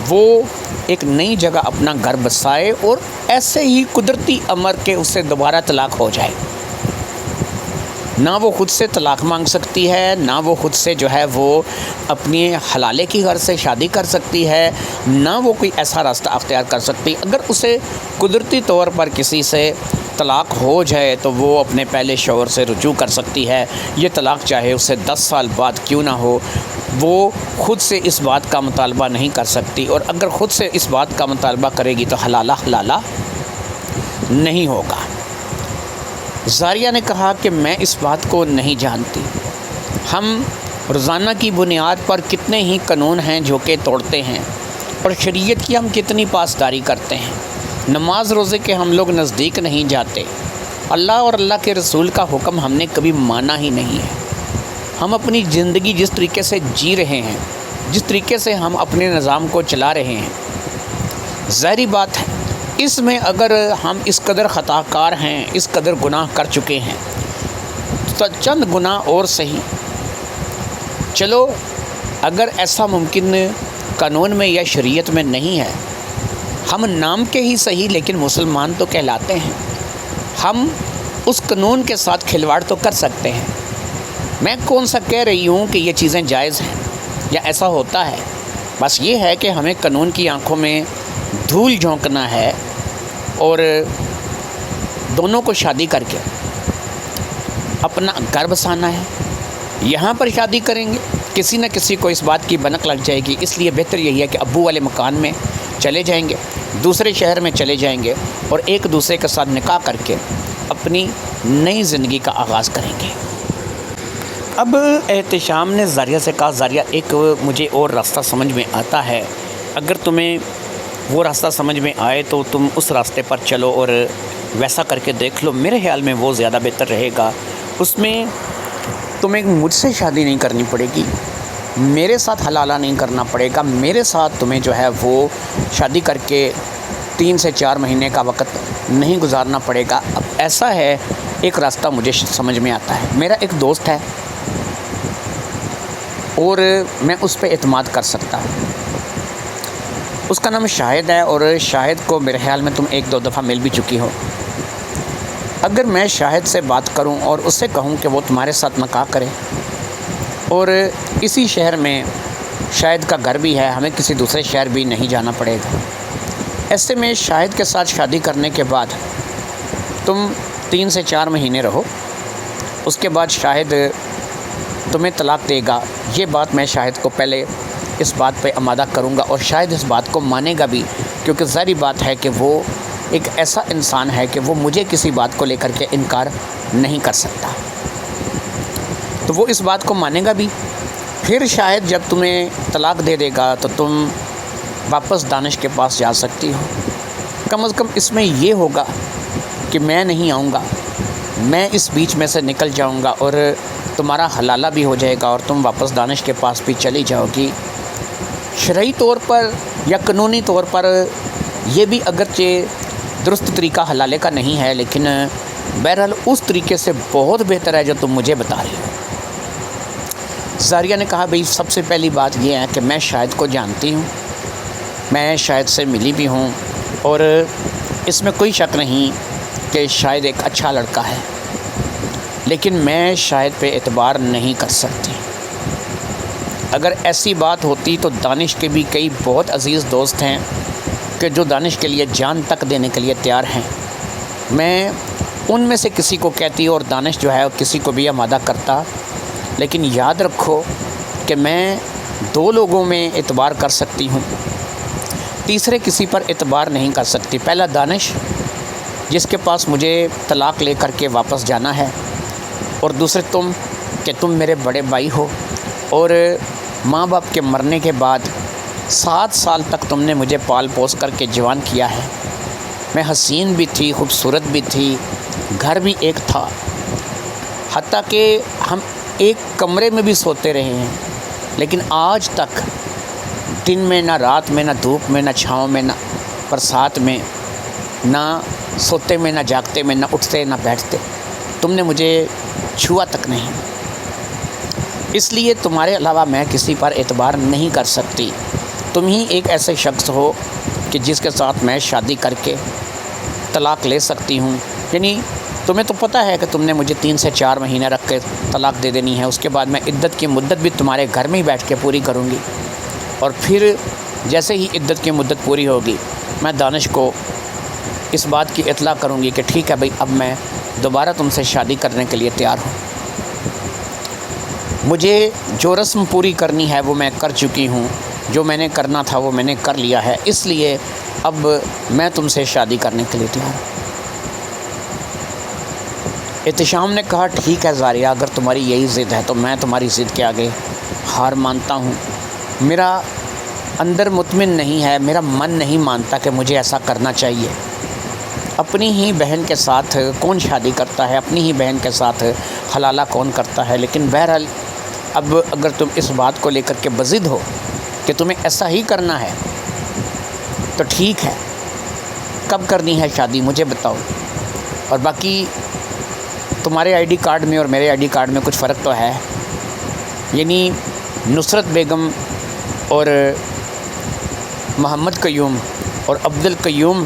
وہ ایک نئی جگہ اپنا گھر بسائے اور ایسے ہی قدرتی امر کے اس سے دوبارہ طلاق ہو جائے۔ نہ وہ خود سے طلاق مانگ سکتی ہے، نہ وہ خود سے جو ہے وہ اپنی حلالے کی گھر سے شادی کر سکتی ہے، نہ وہ کوئی ایسا راستہ اختیار کر سکتی۔ اگر اسے قدرتی طور پر کسی سے طلاق ہو جائے تو وہ اپنے پہلے شوہر سے رجوع کر سکتی ہے۔ یہ طلاق چاہے اسے 10 سال بعد کیوں نہ ہو، وہ خود سے اس بات کا مطالبہ نہیں کر سکتی، اور اگر خود سے اس بات کا مطالبہ کرے گی تو حلالہ نہیں ہوگا۔ زاریہ نے کہا کہ میں اس بات کو نہیں جانتی، ہم روزانہ کی بنیاد پر کتنے ہی قانون ہیں جو کہ توڑتے ہیں، اور شریعت کی ہم کتنی پاسداری کرتے ہیں، نماز روزے کے ہم لوگ نزدیک نہیں جاتے، اللہ اور اللہ کے رسول کا حکم ہم نے کبھی مانا ہی نہیں ہے۔ ہم اپنی زندگی جس طریقے سے جی رہے ہیں، جس طریقے سے ہم اپنے نظام کو چلا رہے ہیں، ظاہری بات ہے اس میں اگر ہم اس قدر خطا کار ہیں، اس قدر گناہ کر چکے ہیں تو چند گناہ اور صحیح، چلو اگر ایسا ممکن قانون میں یا شریعت میں نہیں ہے، ہم نام کے ہی صحیح لیکن مسلمان تو کہلاتے ہیں، ہم اس قانون کے ساتھ کھلواڑ تو کر سکتے ہیں. میں کون سا کہہ رہی ہوں کہ یہ چیزیں جائز ہیں یا ایسا ہوتا ہے. بس یہ ہے کہ ہمیں قانون کی آنکھوں میں دھول جھونکنا ہے اور دونوں کو شادی کر کے اپنا گھر بسانا ہے. یہاں پر شادی کریں گے کسی نہ کسی کو اس بات کی بنک لگ جائے گی. اس لیے بہتر یہی ہے کہ ابو والے مکان میں چلے جائیں گے, دوسرے شہر میں چلے جائیں گے اور ایک دوسرے کے ساتھ نکاح کر کے اپنی نئی زندگی کا آغاز کریں گے. اب احتشام نے زاریہ سے کہا, زاریہ ایک مجھے اور راستہ سمجھ میں آتا ہے, اگر تمہیں وہ راستہ سمجھ میں آئے تو تم اس راستے پر چلو اور ویسا کر کے دیکھ لو. میرے خیال میں وہ زیادہ بہتر رہے گا. اس میں تمہیں مجھ سے شادی نہیں کرنی پڑے گی, میرے ساتھ حلالہ نہیں کرنا پڑے گا, میرے ساتھ تمہیں جو ہے وہ شادی کر کے 3 سے 4 مہینے کا وقت نہیں گزارنا پڑے گا. اب ایسا ہے ایک راستہ مجھے سمجھ میں آتا ہے. میرا ایک دوست ہے اور میں اس پہ اعتماد کر سکتا ہوں. اس کا نام شاہد ہے اور شاہد کو میرے خیال میں تم 1-2 دفعہ مل بھی چکی ہو. اگر میں شاہد سے بات کروں اور اس سے کہوں کہ وہ تمہارے ساتھ نکاح کرے اور اسی شہر میں شاہد کا گھر بھی ہے, ہمیں کسی دوسرے شہر بھی نہیں جانا پڑے گا, ایسے میں شاہد کے ساتھ شادی کرنے کے بعد تم 3 سے 4 مہینے رہو, اس کے بعد شاہد تمہیں طلاق دے گا. یہ بات میں شاہد کو پہلے اس بات پہ آمادہ کروں گا اور شاید اس بات کو مانے گا بھی, کیونکہ ظاہری بات ہے کہ وہ ایک ایسا انسان ہے کہ وہ مجھے کسی بات کو لے کر کے انکار نہیں کر سکتا, تو وہ اس بات کو مانے گا بھی. پھر شاید جب تمہیں طلاق دے دے گا تو تم واپس دانش کے پاس جا سکتی ہو. کم از کم اس میں یہ ہوگا کہ میں نہیں آؤں گا, میں اس بیچ میں سے نکل جاؤں گا اور تمہارا حلالہ بھی ہو جائے گا اور تم واپس دانش کے پاس بھی چلی جاؤ گی. شرعی طور پر یا قانونی طور پر یہ بھی اگرچہ درست طریقہ حلالے کا نہیں ہے, لیکن بہرحال اس طریقے سے بہت بہتر ہے جو تم مجھے بتا رہی ہو. زاریہ نے کہا بھئی سب سے پہلی بات یہ ہے کہ میں شاہد کو جانتی ہوں, میں شاہد سے ملی بھی ہوں اور اس میں کوئی شک نہیں کہ شاہد ایک اچھا لڑکا ہے, لیکن میں شاہد پہ اعتبار نہیں کر سکتی. اگر ایسی بات ہوتی تو دانش کے بھی کئی بہت عزیز دوست ہیں کہ جو دانش کے لیے جان تک دینے کے لیے تیار ہیں. میں ان میں سے کسی کو کہتی اور دانش جو ہے کسی کو بھی آمادہ کرتا, لیکن یاد رکھو کہ میں 2 لوگوں میں اعتبار کر سکتی ہوں, تیسرے کسی پر اعتبار نہیں کر سکتی. پہلا دانش جس کے پاس مجھے طلاق لے کر کے واپس جانا ہے, اور دوسرے تم کہ تم میرے بڑے بھائی ہو اور ماں باپ کے مرنے کے بعد 7 سال تک تم نے مجھے پال پوس کر کے جوان کیا ہے. میں حسین بھی تھی, خوبصورت بھی تھی, گھر بھی ایک تھا, حتیٰ کہ ہم ایک کمرے میں بھی سوتے رہے ہیں, لیکن آج تک دن میں نہ رات میں, نہ دھوپ میں, نہ چھاؤں میں, نہ برسات میں, نہ سوتے میں, نہ جاگتے میں, نہ اٹھتے نہ بیٹھتے تم نے مجھے چھوا تک نہیں. اس لیے تمہارے علاوہ میں کسی پر اعتبار نہیں کر سکتی. تم ہی ایک ایسے شخص ہو کہ جس کے ساتھ میں شادی کر کے طلاق لے سکتی ہوں. یعنی تمہیں تو پتہ ہے کہ تم نے مجھے 3 سے 4 مہینے رکھ کے طلاق دے دینی ہے, اس کے بعد میں عدت کی مدت بھی تمہارے گھر میں ہی بیٹھ کے پوری کروں گی, اور پھر جیسے ہی عدت کی مدت پوری ہوگی میں دانش کو اس بات کی اطلاع کروں گی کہ ٹھیک ہے بھئی اب میں دوبارہ تم سے شادی کرنے کے لیے تیار ہوں. مجھے جو رسم پوری کرنی ہے وہ میں کر چکی ہوں, جو میں نے کرنا تھا وہ میں نے کر لیا ہے, اس لیے اب میں تم سے شادی کرنے کے لیے تیار ہوں. احتشام نے کہا ٹھیک ہے زاریہ, اگر تمہاری یہی ضد ہے تو میں تمہاری ضد کے آگے ہار مانتا ہوں. میرا اندر مطمئن نہیں ہے, میرا من نہیں مانتا کہ مجھے ایسا کرنا چاہیے. اپنی ہی بہن کے ساتھ کون شادی کرتا ہے, اپنی ہی بہن کے ساتھ حلالہ کون کرتا ہے. لیکن بہرحال اب اگر تم اس بات کو لے کر کے بضد ہو کہ تمہیں ایسا ہی کرنا ہے تو ٹھیک ہے, کب کرنی ہے شادی مجھے بتاؤ. اور باقی تمہارے آئی ڈی کارڈ میں اور میرے آئی ڈی کارڈ میں کچھ فرق تو ہے, یعنی نصرت بیگم اور محمد قیوم اور عبد القیوم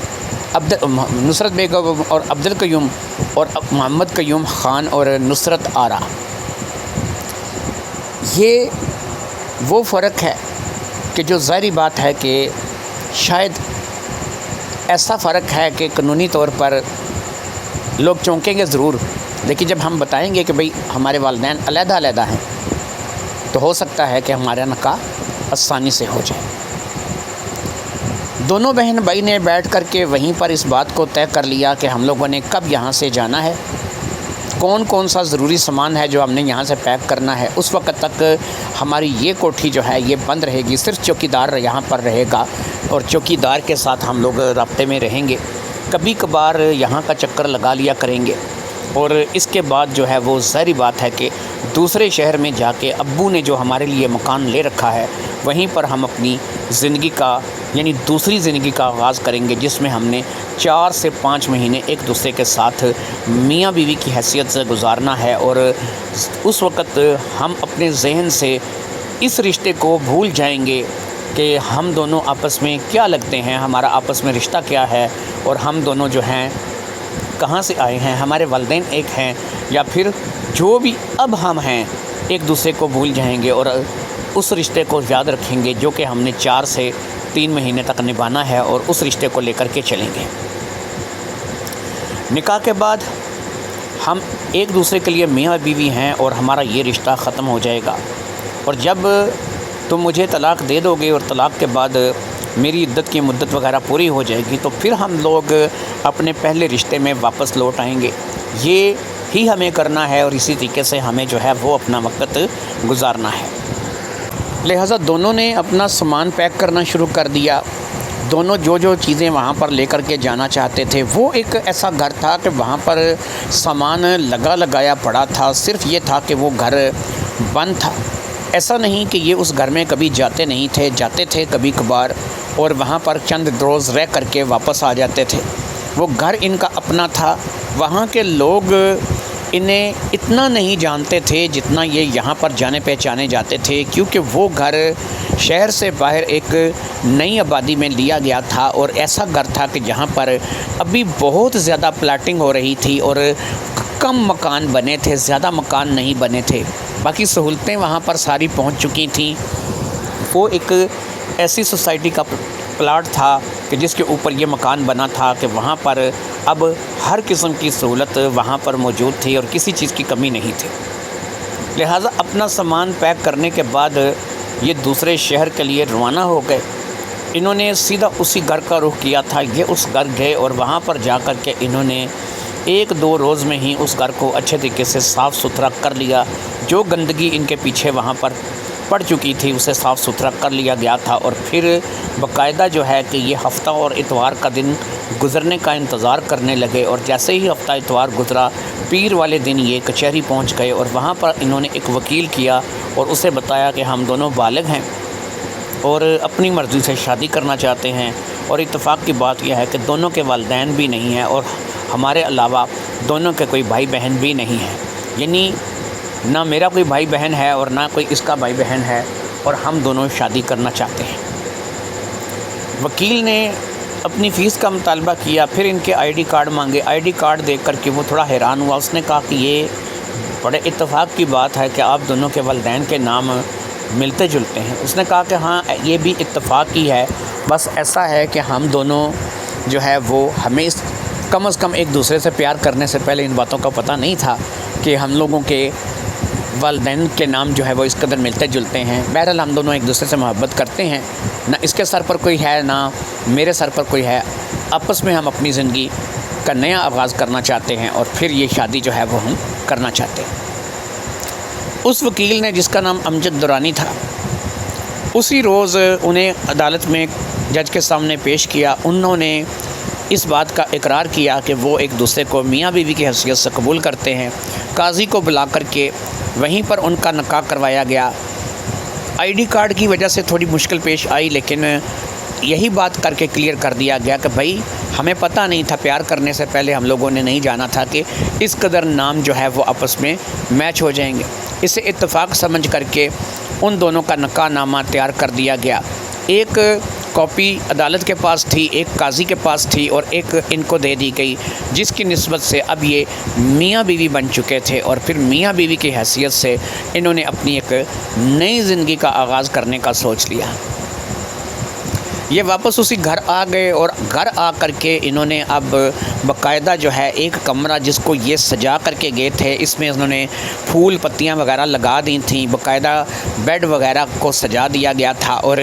نصرت بیگم اور عبد القیوم اور محمد قیوم خان اور نصرت آرا. یہ وہ فرق ہے کہ جو ظاہری بات ہے کہ شاید ایسا فرق ہے کہ قانونی طور پر لوگ چونکیں گے ضرور، لیکن جب ہم بتائیں گے کہ بھئی ہمارے والدین علیحدہ علیحدہ ہیں تو ہو سکتا ہے کہ ہمارا نکاح آسانی سے ہو جائے. دونوں بہن بھائی نے بیٹھ کر کے وہیں پر اس بات کو طے کر لیا کہ ہم لوگوں نے کب یہاں سے جانا ہے، کون کون سا ضروری سامان ہے جو ہم نے یہاں سے پیک کرنا ہے. اس وقت تک ہماری یہ کوٹھی جو ہے یہ بند رہے گی، صرف چوکیدار یہاں پر رہے گا اور چوکیدار کے ساتھ ہم لوگ رابطے میں رہیں گے. کبھی کبھار یہاں کا چکر لگا لیا کریں گے. اور اس کے بعد جو ہے وہ ظاہری بات ہے کہ دوسرے شہر میں جا کے ابو نے جو ہمارے لیے مکان لے رکھا ہے وہیں پر ہم اپنی زندگی کا یعنی دوسری زندگی کا آغاز کریں گے، جس میں ہم نے 4 سے 5 مہینے ایک دوسرے کے ساتھ میاں بیوی کی حیثیت سے گزارنا ہے. اور اس وقت ہم اپنے ذہن سے اس رشتے کو بھول جائیں گے کہ ہم دونوں آپس میں کیا لگتے ہیں، ہمارا آپس میں رشتہ کیا ہے، اور ہم دونوں جو ہیں کہاں سے آئے ہیں، ہمارے والدین ایک ہیں یا پھر جو بھی اب ہم ہیں، ایک دوسرے کو بھول جائیں گے اور اس رشتے کو یاد رکھیں گے جو کہ ہم نے 4 سے 3 مہینے تک نبھانا ہے اور اس رشتے کو لے کر کے چلیں گے. نکاح کے بعد ہم ایک دوسرے کے لیے میاں بیوی ہیں اور ہمارا یہ رشتہ ختم ہو جائے گا. اور جب تم مجھے طلاق دے دو گے اور طلاق کے بعد میری عدت کی مدت وغیرہ پوری ہو جائے گی تو پھر ہم لوگ اپنے پہلے رشتے میں واپس لوٹ آئیں گے. یہ ہی ہمیں کرنا ہے اور اسی طریقے سے ہمیں جو ہے وہ اپنا وقت گزارنا ہے. لہٰذا دونوں نے اپنا سامان پیک کرنا شروع کر دیا. دونوں جو چیزیں وہاں پر لے کر کے جانا چاہتے تھے، وہ ایک ایسا گھر تھا کہ وہاں پر سامان لگایا پڑا تھا. صرف یہ تھا کہ وہ گھر بند تھا. ایسا نہیں کہ یہ اس گھر میں کبھی جاتے نہیں تھے، جاتے تھے کبھی کبھار اور وہاں پر چند روز رہ کر کے واپس آ جاتے تھے. وہ گھر ان کا اپنا تھا. وہاں کے لوگ انہیں اتنا نہیں جانتے تھے جتنا یہ یہاں پر جانے پہچانے جاتے تھے، کیونکہ وہ گھر شہر سے باہر ایک نئی آبادی میں لیا گیا تھا اور ایسا گھر تھا کہ جہاں پر ابھی بہت زیادہ پلاٹنگ ہو رہی تھی اور کم مکان بنے تھے، زیادہ مکان نہیں بنے تھے. باقی سہولتیں وہاں پر ساری پہنچ چکی تھیں. وہ ایک ایسی سوسائٹی کا پلاٹ تھا کہ جس کے اوپر یہ مکان بنا تھا کہ وہاں پر اب ہر قسم کی سہولت وہاں پر موجود تھی اور کسی چیز کی کمی نہیں تھی. لہٰذا اپنا سامان پیک کرنے کے بعد یہ دوسرے شہر کے لیے روانہ ہو گئے. انہوں نے سیدھا اسی گھر کا رخ کیا تھا. یہ اس گھر گئے اور وہاں پر جا کر کے انہوں نے 1-2 روز میں ہی اس گھر کو اچھے طریقے سے صاف ستھرا کر لیا. جو گندگی ان کے پیچھے وہاں پر پڑ چکی تھی اسے صاف ستھرا کر لیا گیا تھا. اور پھر باقاعدہ جو ہے کہ یہ ہفتہ اور اتوار کا دن گزرنے کا انتظار کرنے لگے. اور جیسے ہی ہفتہ اتوار گزرا، پیر والے دن یہ کچہری پہنچ گئے اور وہاں پر انہوں نے ایک وکیل کیا اور اسے بتایا کہ ہم دونوں بالغ ہیں اور اپنی مرضی سے شادی کرنا چاہتے ہیں. اور اتفاق کی بات یہ ہے کہ دونوں کے والدین بھی نہیں ہیں اور ہمارے علاوہ دونوں کے کوئی بھائی بہن بھی نہیں ہیں. یعنی نہ میرا کوئی بھائی بہن ہے اور نہ کوئی اس کا بھائی بہن ہے اور ہم دونوں شادی کرنا چاہتے ہیں. وکیل نے اپنی فیس کا مطالبہ کیا، پھر ان کے ID کارڈ مانگے. ID کارڈ دیکھ کر کے وہ تھوڑا حیران ہوا. اس نے کہا کہ یہ بڑے اتفاق کی بات ہے کہ آپ دونوں کے والدین کے نام ملتے جلتے ہیں. اس نے کہا کہ ہاں یہ بھی اتفاق ہی ہے، بس ایسا ہے کہ ہم دونوں جو ہے وہ ہمیں کم از کم ایک دوسرے سے پیار کرنے سے پہلے ان باتوں کا پتہ نہیں تھا کہ ہم لوگوں کے والدین کے نام جو ہے وہ اس قدر ملتے جلتے ہیں. بہرحال ہم دونوں ایک دوسرے سے محبت کرتے ہیں، نہ اس کے سر پر کوئی ہے نہ میرے سر پر کوئی ہے. آپس میں ہم اپنی زندگی کا نیا آغاز کرنا چاہتے ہیں اور پھر یہ شادی جو ہے وہ ہم کرنا چاہتے ہیں. اس وکیل نے جس کا نام امجد دورانی تھا، اسی روز انہیں عدالت میں جج کے سامنے پیش کیا. انہوں نے اس بات کا اقرار کیا کہ وہ ایک دوسرے کو میاں بیوی کی حیثیت سے قبول کرتے ہیں. قاضی کو بلا کر کے وہیں پر ان کا نکاح کروایا گیا. ID کارڈ کی وجہ سے تھوڑی مشکل پیش آئی، لیکن یہی بات کر کے کلیئر کر دیا گیا کہ بھائی ہمیں پتہ نہیں تھا، پیار کرنے سے پہلے ہم لوگوں نے نہیں جانا تھا کہ اس قدر نام جو ہے وہ آپس میں میچ ہو جائیں گے. اسے اتفاق سمجھ کر کے ان دونوں کا نکاح نامہ تیار کر دیا گیا. ایک کاپی عدالت کے پاس تھی، ایک قاضی کے پاس تھی اور ایک ان کو دے دی گئی، جس کی نسبت سے اب یہ میاں بیوی بن چکے تھے اور پھر میاں بیوی کی حیثیت سے انہوں نے اپنی ایک نئی زندگی کا آغاز کرنے کا سوچ لیا۔ یہ واپس اسی گھر آ گئے اور گھر آ کر کے انہوں نے اب باقاعدہ جو ہے ایک کمرہ جس کو یہ سجا کر کے گئے تھے، اس میں انہوں نے پھول پتیاں وغیرہ لگا دی تھیں، باقاعدہ بیڈ وغیرہ کو سجا دیا گیا تھا اور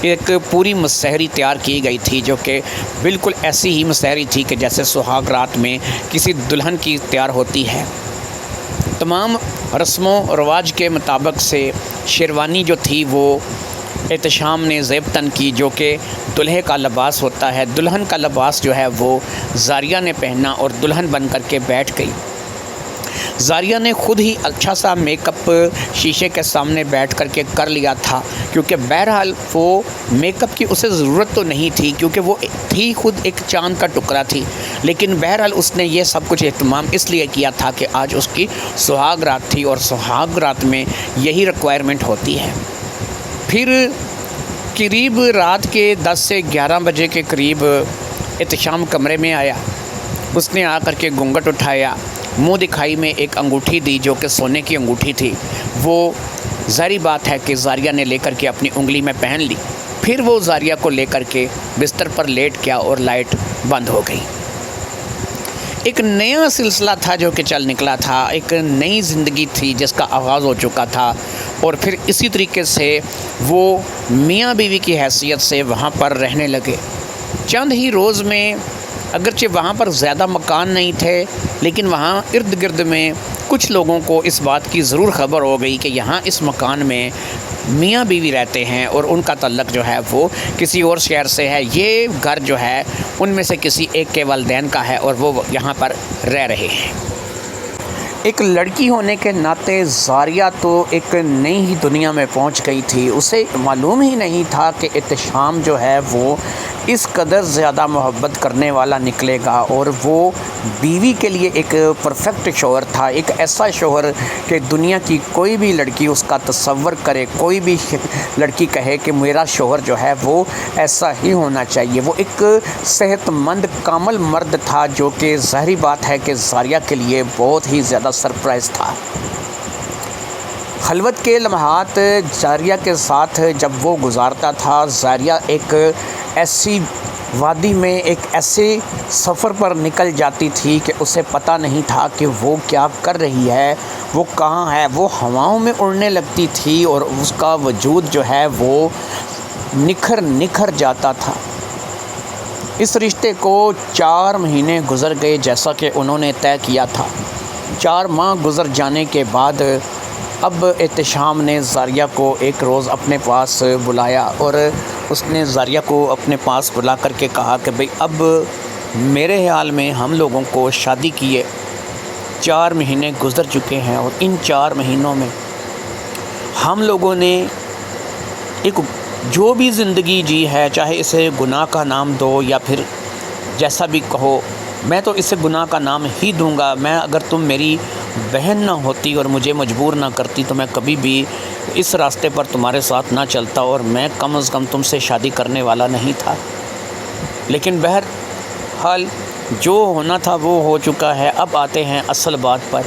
ایک پوری مسحری تیار کی گئی تھی جو کہ بالکل ایسی ہی مسحری تھی کہ جیسے سہاگ رات میں کسی دلہن کی تیار ہوتی ہے۔ تمام رسم و رواج کے مطابق سے شیروانی جو تھی وہ احتشام نے زیب تن کی، جو کہ دلہے کا لباس ہوتا ہے۔ دلہن کا لباس جو ہے وہ زاریہ نے پہنا اور دلہن بن کر کے بیٹھ گئی۔ زاریہ نے خود ہی اچھا سا میک اپ شیشے کے سامنے بیٹھ کر کے کر لیا تھا، کیونکہ بہرحال وہ میک اپ کی اسے ضرورت تو نہیں تھی، کیونکہ وہ تھی خود ایک چاند کا ٹکڑا تھی، لیکن بہرحال اس نے یہ سب کچھ اہتمام اس لیے کیا تھا کہ آج اس کی سہاگ رات تھی اور سہاگ رات میں یہی ریکوائرمنٹ ہوتی ہے۔ پھر قریب رات کے 10 سے 11 بجے کے قریب احتشام کمرے میں آیا۔ اس نے آ کر کے گھونگھٹ اٹھایا، منہ دکھائی میں ایک انگوٹھی دی جو کہ سونے کی انگوٹھی تھی، وہ ظاہری بات ہے کہ زاریہ نے لے کر کے اپنی انگلی میں پہن لی۔ پھر وہ زاریہ کو لے کر کے بستر پر لیٹ گیا اور لائٹ بند ہو گئی۔ ایک نیا سلسلہ تھا جو کہ چل نکلا تھا، ایک نئی زندگی تھی جس کا آغاز ہو چکا تھا، اور پھر اسی طریقے سے وہ میاں بیوی کی حیثیت سے وہاں پر رہنے لگے۔ چند ہی روز میں اگرچہ وہاں پر زیادہ مکان نہیں تھے، لیکن وہاں ارد گرد میں کچھ لوگوں کو اس بات کی ضرور خبر ہو گئی کہ یہاں اس مکان میں میاں بیوی رہتے ہیں اور ان کا تعلق جو ہے وہ کسی اور شہر سے ہے۔ یہ گھر جو ہے ان میں سے کسی ایک کے والدین کا ہے اور وہ یہاں پر رہ رہے ہیں۔ ایک لڑکی ہونے کے ناطے زاریہ تو ایک نئی ہی دنیا میں پہنچ گئی تھی۔ اسے معلوم ہی نہیں تھا کہ احتشام جو ہے وہ اس قدر زیادہ محبت کرنے والا نکلے گا، اور وہ بیوی کے لیے ایک پرفیکٹ شوہر تھا، ایک ایسا شوہر کہ دنیا کی کوئی بھی لڑکی اس کا تصور کرے، کوئی بھی لڑکی کہے کہ میرا شوہر جو ہے وہ ایسا ہی ہونا چاہیے۔ وہ ایک صحت مند کامل مرد تھا جو کہ ظاہری بات ہے کہ زاریہ کے لیے بہت ہی زیادہ سرپرائز تھا۔ خلوت کے لمحات زاریہ کے ساتھ جب وہ گزارتا تھا، زاریہ ایک ایسی وادی میں ایک ایسے سفر پر نکل جاتی تھی کہ اسے پتہ نہیں تھا کہ وہ کیا کر رہی ہے، وہ کہاں ہے۔ وہ ہواؤں میں اڑنے لگتی تھی اور اس کا وجود جو ہے وہ نکھر جاتا تھا۔ اس رشتے کو 4 مہینے گزر گئے جیسا کہ انہوں نے طے کیا تھا۔ 4 ماہ گزر جانے کے بعد اب احتشام نے زاریہ کو ایک روز اپنے پاس بلایا اور اس نے زاریہ کو اپنے پاس بلا کر کے کہا کہ بھئی اب میرے خیال میں ہم لوگوں کو شادی کیے 4 مہینے گزر چکے ہیں، اور ان 4 مہینوں میں ہم لوگوں نے ایک جو بھی زندگی جی ہے، چاہے اسے گناہ کا نام دو یا پھر جیسا بھی کہو، میں تو اسے گناہ کا نام ہی دوں گا۔ میں اگر تم میری بہن نہ ہوتی اور مجھے مجبور نہ کرتی تو میں کبھی بھی اس راستے پر تمہارے ساتھ نہ چلتا، اور میں کم از کم تم سے شادی کرنے والا نہیں تھا۔ لیکن بہرحال جو ہونا تھا وہ ہو چکا ہے۔ اب آتے ہیں اصل بات پر۔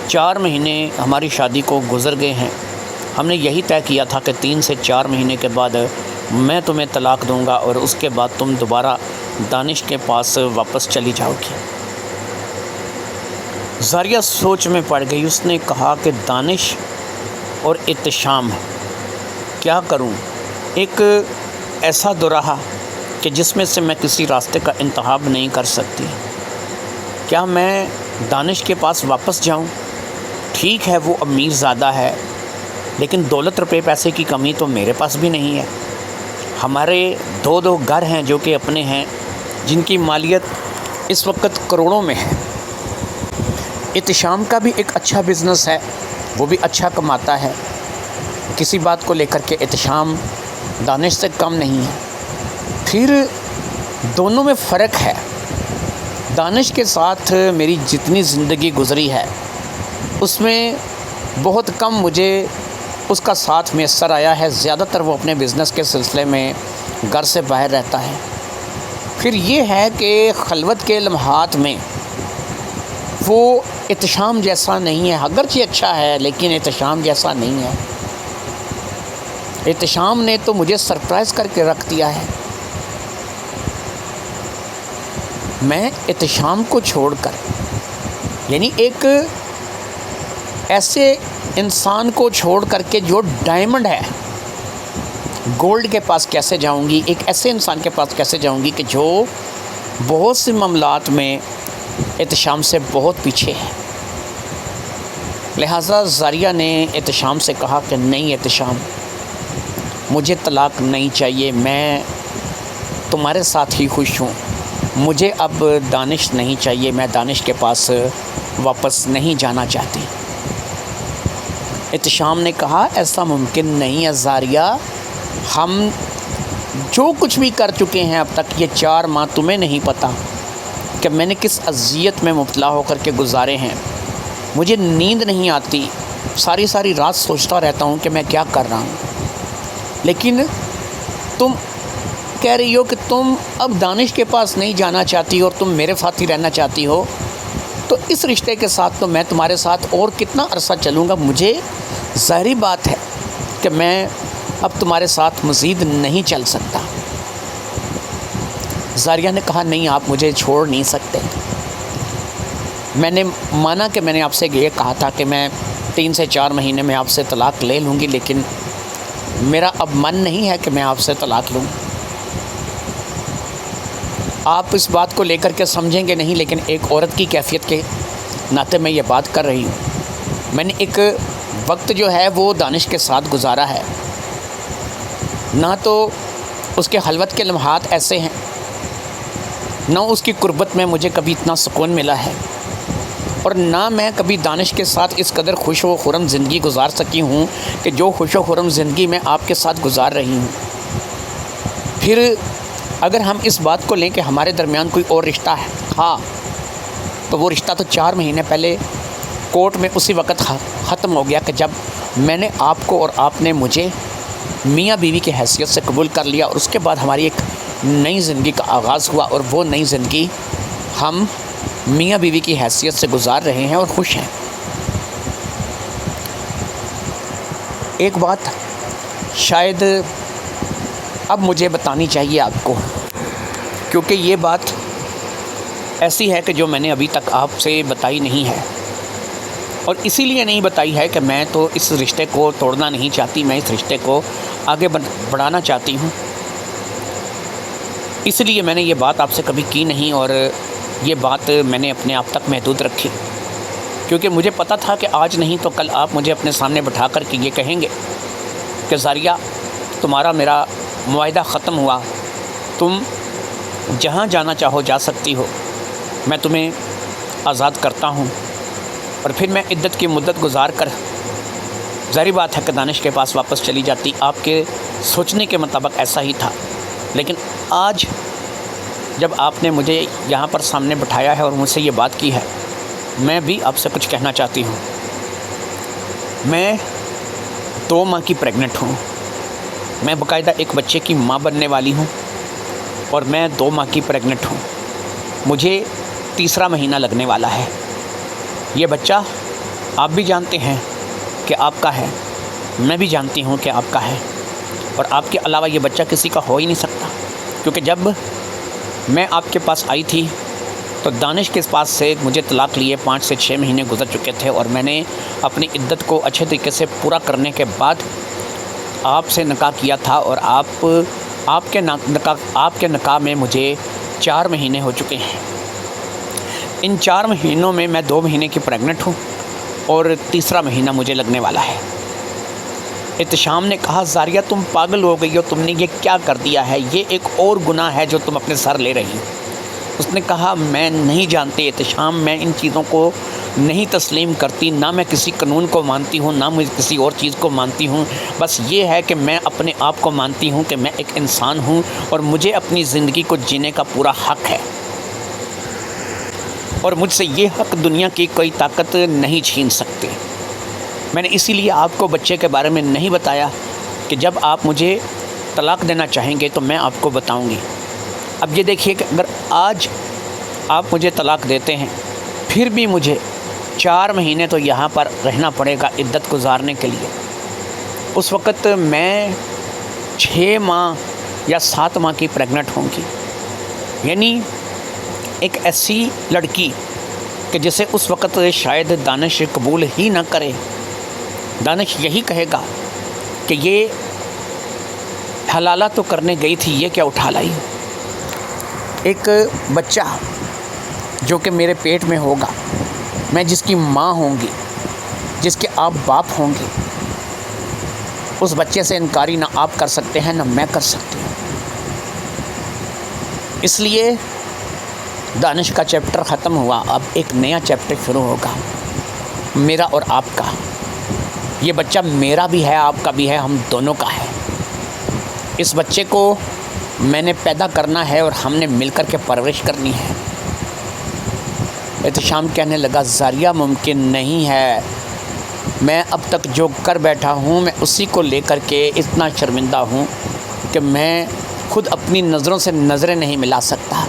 4 مہینے ہماری شادی کو گزر گئے ہیں۔ ہم نے یہی طے کیا تھا کہ 3 سے 4 مہینے کے بعد میں تمہیں طلاق دوں گا اور اس کے بعد تم دوبارہ دانش کے پاس واپس چلی جاؤ گی۔ زاریہ سوچ میں پڑ گئی۔ اس نے کہا کہ دانش اور احتشام کیا کروں؟ ایک ایسا دوراہا کہ جس میں سے میں کسی راستے کا انتخاب نہیں کر سکتی۔ کیا میں دانش کے پاس واپس جاؤں؟ ٹھیک ہے وہ امیر زادہ ہے، لیکن دولت روپے پیسے کی کمی تو میرے پاس بھی نہیں ہے۔ ہمارے 2 گھر ہیں جو کہ اپنے ہیں، جن کی مالیت اس وقت کروڑوں میں ہے۔ احتشام کا بھی ایک اچھا بزنس ہے، وہ بھی اچھا کماتا ہے۔ کسی بات کو لے کر کے احتشام دانش سے کم نہیں ہے۔ پھر دونوں میں فرق ہے۔ دانش کے ساتھ میری جتنی زندگی گزری ہے اس میں بہت کم مجھے اس کا ساتھ میسر آیا ہے۔ زیادہ تر وہ اپنے بزنس کے سلسلے میں گھر سے باہر رہتا ہے۔ پھر یہ ہے کہ خلوت کے لمحات میں وہ احتشام جیسا نہیں ہے، اگرچہ اچھا ہے لیکن احتشام جیسا نہیں ہے۔ احتشام نے تو مجھے سرپرائز کر کے رکھ دیا ہے۔ میں احتشام کو چھوڑ کر، یعنی ایک ایسے انسان کو چھوڑ کر کے جو ڈائمنڈ ہے، گولڈ کے پاس کیسے جاؤں گی؟ ایک ایسے انسان کے پاس کیسے جاؤں گی کہ جو بہت سے معاملات میں احتشام سے بہت پیچھے ہے؟ لہٰذا زاریہ نے احتشام سے کہا کہ نہیں احتشام، مجھے طلاق نہیں چاہیے، میں تمہارے ساتھ ہی خوش ہوں، مجھے اب دانش نہیں چاہیے، میں دانش کے پاس واپس نہیں جانا چاہتی۔ احتشام نے کہا ایسا ممکن نہیں ہے زاریہ، ہم جو کچھ بھی کر چکے ہیں اب تک یہ 4 ماہ، تمہیں نہیں پتہ کہ میں نے کس اذیت میں مبتلا ہو کر کے گزارے ہیں۔ مجھے نیند نہیں آتی، ساری رات سوچتا رہتا ہوں کہ میں کیا کر رہا ہوں، لیکن تم کہہ رہی ہو کہ تم اب دانش کے پاس نہیں جانا چاہتی اور تم میرے ساتھ ہی رہنا چاہتی ہو، تو اس رشتے کے ساتھ تو میں تمہارے ساتھ اور کتنا عرصہ چلوں گا؟ مجھے ظاہری بات ہے کہ میں اب تمہارے ساتھ مزید نہیں چل سکتا۔ زاریہ نے کہا نہیں، آپ مجھے چھوڑ نہیں سکتے۔ میں نے مانا کہ میں نے آپ سے یہ کہا تھا کہ میں 3 سے 4 مہینے میں آپ سے طلاق لے لوں گی، لیکن میرا اب من نہیں ہے کہ میں آپ سے طلاق لوں۔ آپ اس بات کو لے کر کے سمجھیں گے نہیں، لیکن ایک عورت کی کیفیت کے ناطے میں یہ بات کر رہی ہوں۔ میں نے ایک وقت جو ہے وہ دانش کے ساتھ گزارا ہے، نہ تو اس کے خلوت کے لمحات ایسے ہیں، نہ اس کی قربت میں مجھے کبھی اتنا سکون ملا ہے، اور نہ میں کبھی دانش کے ساتھ اس قدر خوش و خرم زندگی گزار سکی ہوں کہ جو خوش و خرم زندگی میں آپ کے ساتھ گزار رہی ہوں۔ پھر اگر ہم اس بات کو لیں کہ ہمارے درمیان کوئی اور رشتہ ہے، ہاں، تو وہ رشتہ تو 4 مہینے پہلے کورٹ میں اسی وقت ختم ہو گیا کہ جب میں نے آپ کو اور آپ نے مجھے میاں بیوی کی حیثیت سے قبول کر لیا، اور اس کے بعد ہماری ایک نئی زندگی کا آغاز ہوا، اور وہ نئی زندگی ہم میاں بیوی کی حیثیت سے گزار رہے ہیں اور خوش ہیں۔ ایک بات شاید اب مجھے بتانی چاہیے آپ کو، کیونکہ یہ بات ایسی ہے کہ جو میں نے ابھی تک آپ سے بتائی نہیں ہے، اور اسی لیے نہیں بتائی ہے کہ میں تو اس رشتے کو توڑنا نہیں چاہتی، میں اس رشتے کو آگے بڑھانا چاہتی ہوں۔ اس لیے میں نے یہ بات آپ سے کبھی کی نہیں، اور یہ بات میں نے اپنے آپ تک محدود رکھی، کیونکہ مجھے پتہ تھا کہ آج نہیں تو کل آپ مجھے اپنے سامنے بٹھا کر کے یہ کہیں گے کہ زاریہ، تمہارا میرا معاہدہ ختم ہوا، تم جہاں جانا چاہو جا سکتی ہو، میں تمہیں آزاد کرتا ہوں۔ اور پھر میں عدت کی مدت گزار کر ظاہری بات ہے کہ دانش کے پاس واپس چلی جاتی۔ آپ کے سوچنے کے مطابق ایسا ہی تھا، لیکن آج جب آپ نے مجھے یہاں پر سامنے بٹھایا ہے اور مجھ سے یہ بات کی ہے، میں بھی آپ سے کچھ کہنا چاہتی ہوں۔ میں 2 ماہ کی پریگننٹ ہوں، میں باقاعدہ ایک بچے کی ماں بننے والی ہوں، اور میں 2 ماہ کی پریگننٹ ہوں، مجھے 3را مہینہ لگنے والا ہے۔ یہ بچہ آپ بھی جانتے ہیں کہ آپ کا ہے، میں بھی جانتی ہوں کہ آپ کا ہے، اور آپ کے علاوہ یہ بچہ کسی کا ہو ہی نہیں سکتا، کیونکہ جب میں آپ کے پاس آئی تھی تو دانش کے پاس سے مجھے طلاق لیے 5 سے 6 مہینے گزر چکے تھے، اور میں نے اپنی عدت کو اچھے طریقے سے پورا کرنے کے بعد آپ سے نکاح کیا تھا، اور آپ کے نکاح میں مجھے 4 مہینے ہو چکے ہیں۔ ان 4 مہینوں میں 2 مہینے کی پریگننٹ ہوں، اور 3را مہینہ مجھے لگنے والا ہے۔ احتشام نے کہا زاریہ تم پاگل ہو گئی ہو، تم نے یہ کیا کر دیا ہے، یہ ایک اور گناہ ہے جو تم اپنے سر لے رہی ہو۔ اس نے کہا میں نہیں جانتی احتشام، میں ان چیزوں کو نہیں تسلیم کرتی، نہ میں کسی قانون کو مانتی ہوں، نہ میں کسی اور چیز کو مانتی ہوں، بس یہ ہے کہ میں اپنے آپ کو مانتی ہوں کہ میں ایک انسان ہوں، اور مجھے اپنی زندگی کو جینے کا پورا حق ہے، اور مجھ سے یہ حق دنیا کی کوئی طاقت نہیں چھین سکتی۔ میں نے اسی لیے آپ کو بچے کے بارے میں نہیں بتایا کہ جب آپ مجھے طلاق دینا چاہیں گے تو میں آپ کو بتاؤں گی۔ اب یہ دیکھیے کہ اگر آج آپ مجھے طلاق دیتے ہیں پھر بھی مجھے 4 مہینے تو یہاں پر رہنا پڑے گا عدت گزارنے کے لیے۔ اس وقت میں 6 ماہ یا 7 ماہ کی پریگننٹ ہوں گی، یعنی ایک ایسی لڑکی کہ جسے اس وقت شاید دانش قبول ہی نہ کرے۔ دانش یہی کہے گا کہ یہ حلالہ تو کرنے گئی تھی، یہ کیا اٹھا لائی۔ ایک بچہ جو کہ میرے پیٹ میں ہوگا، میں جس کی ماں ہوں گی، جس کے آپ باپ ہوں گے، اس بچے سے انکاری نہ آپ کر سکتے ہیں نہ میں کر سکتی ہوں۔ اس لیے دانش کا چیپٹر ختم ہوا، اب ایک نیا چیپٹر شروع ہوگا، میرا اور آپ کا۔ یہ بچہ میرا بھی ہے، آپ کا بھی ہے، ہم دونوں کا ہے۔ اس بچے کو میں نے پیدا کرنا ہے اور ہم نے مل کر کے پرورش کرنی ہے۔ احتشام کہنے لگا زاریہ ممکن نہیں ہے، میں اب تک جو کر بیٹھا ہوں میں اسی کو لے کر کے اتنا شرمندہ ہوں کہ میں خود اپنی نظروں سے نظریں نہیں ملا سکتا۔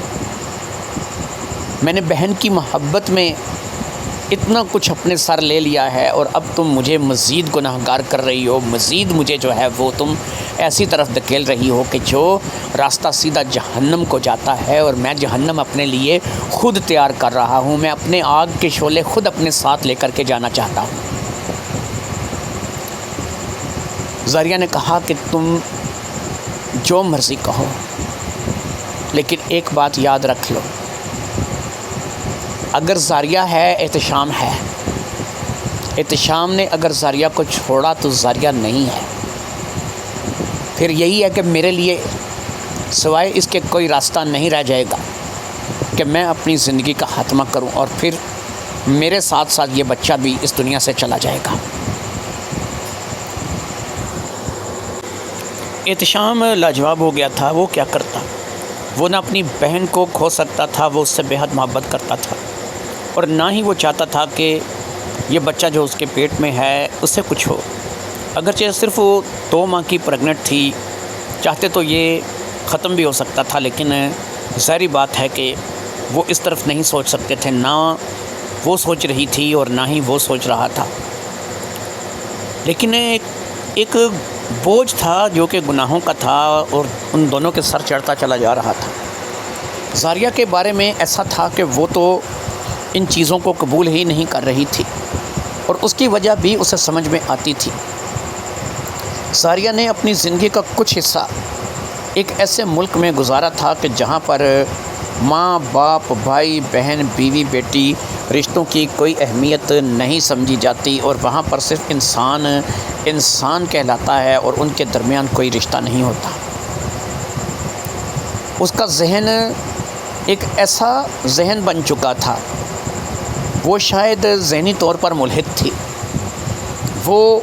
میں نے بہن کی محبت میں اتنا کچھ اپنے سر لے لیا ہے اور اب تم مجھے مزید گناہگار کر رہی ہو، مزید مجھے جو ہے وہ تم ایسی طرف دھکیل رہی ہو کہ جو راستہ سیدھا جہنم کو جاتا ہے، اور میں جہنم اپنے لیے خود تیار کر رہا ہوں، میں اپنے آگ کے شعلے خود اپنے ساتھ لے کر کے جانا چاہتا ہوں۔ زاریہ نے کہا کہ تم جو مرضی کہو، لیکن ایک بات یاد رکھ لو، اگر زاریہ ہے احتشام ہے، احتشام نے اگر زاریہ کو چھوڑا تو زاریہ نہیں ہے۔ پھر یہی ہے کہ میرے لیے سوائے اس کے کوئی راستہ نہیں رہ جائے گا کہ میں اپنی زندگی کا خاتمہ کروں، اور پھر میرے ساتھ ساتھ یہ بچہ بھی اس دنیا سے چلا جائے گا۔ احتشام لاجواب ہو گیا تھا، وہ کیا کرتا؟ وہ نہ اپنی بہن کو کھو سکتا تھا، وہ اس سے بے حد محبت کرتا تھا، اور نہ ہی وہ چاہتا تھا کہ یہ بچہ جو اس کے پیٹ میں ہے اس سے کچھ ہو۔ اگرچہ صرف وہ 2 ماہ کی پریگننٹ تھی، چاہتے تو یہ ختم بھی ہو سکتا تھا، لیکن ظاہری بات ہے کہ وہ اس طرف نہیں سوچ سکتے تھے، نہ وہ سوچ رہی تھی اور نہ ہی وہ سوچ رہا تھا۔ لیکن ایک بوجھ تھا جو کہ گناہوں کا تھا، اور ان دونوں کے سر چڑھتا چلا جا رہا تھا۔ زاریہ کے بارے میں ایسا تھا کہ وہ تو ان چیزوں کو قبول ہی نہیں کر رہی تھی، اور اس کی وجہ بھی اسے سمجھ میں آتی تھی۔ زاریہ نے اپنی زندگی کا کچھ حصہ ایک ایسے ملک میں گزارا تھا کہ جہاں پر ماں باپ، بھائی بہن، بیوی بیٹی، رشتوں کی کوئی اہمیت نہیں سمجھی جاتی، اور وہاں پر صرف انسان کہلاتا ہے اور ان کے درمیان کوئی رشتہ نہیں ہوتا۔ اس کا ذہن ایک ایسا ذہن بن چکا تھا، وہ شاید ذہنی طور پر ملحد تھی، وہ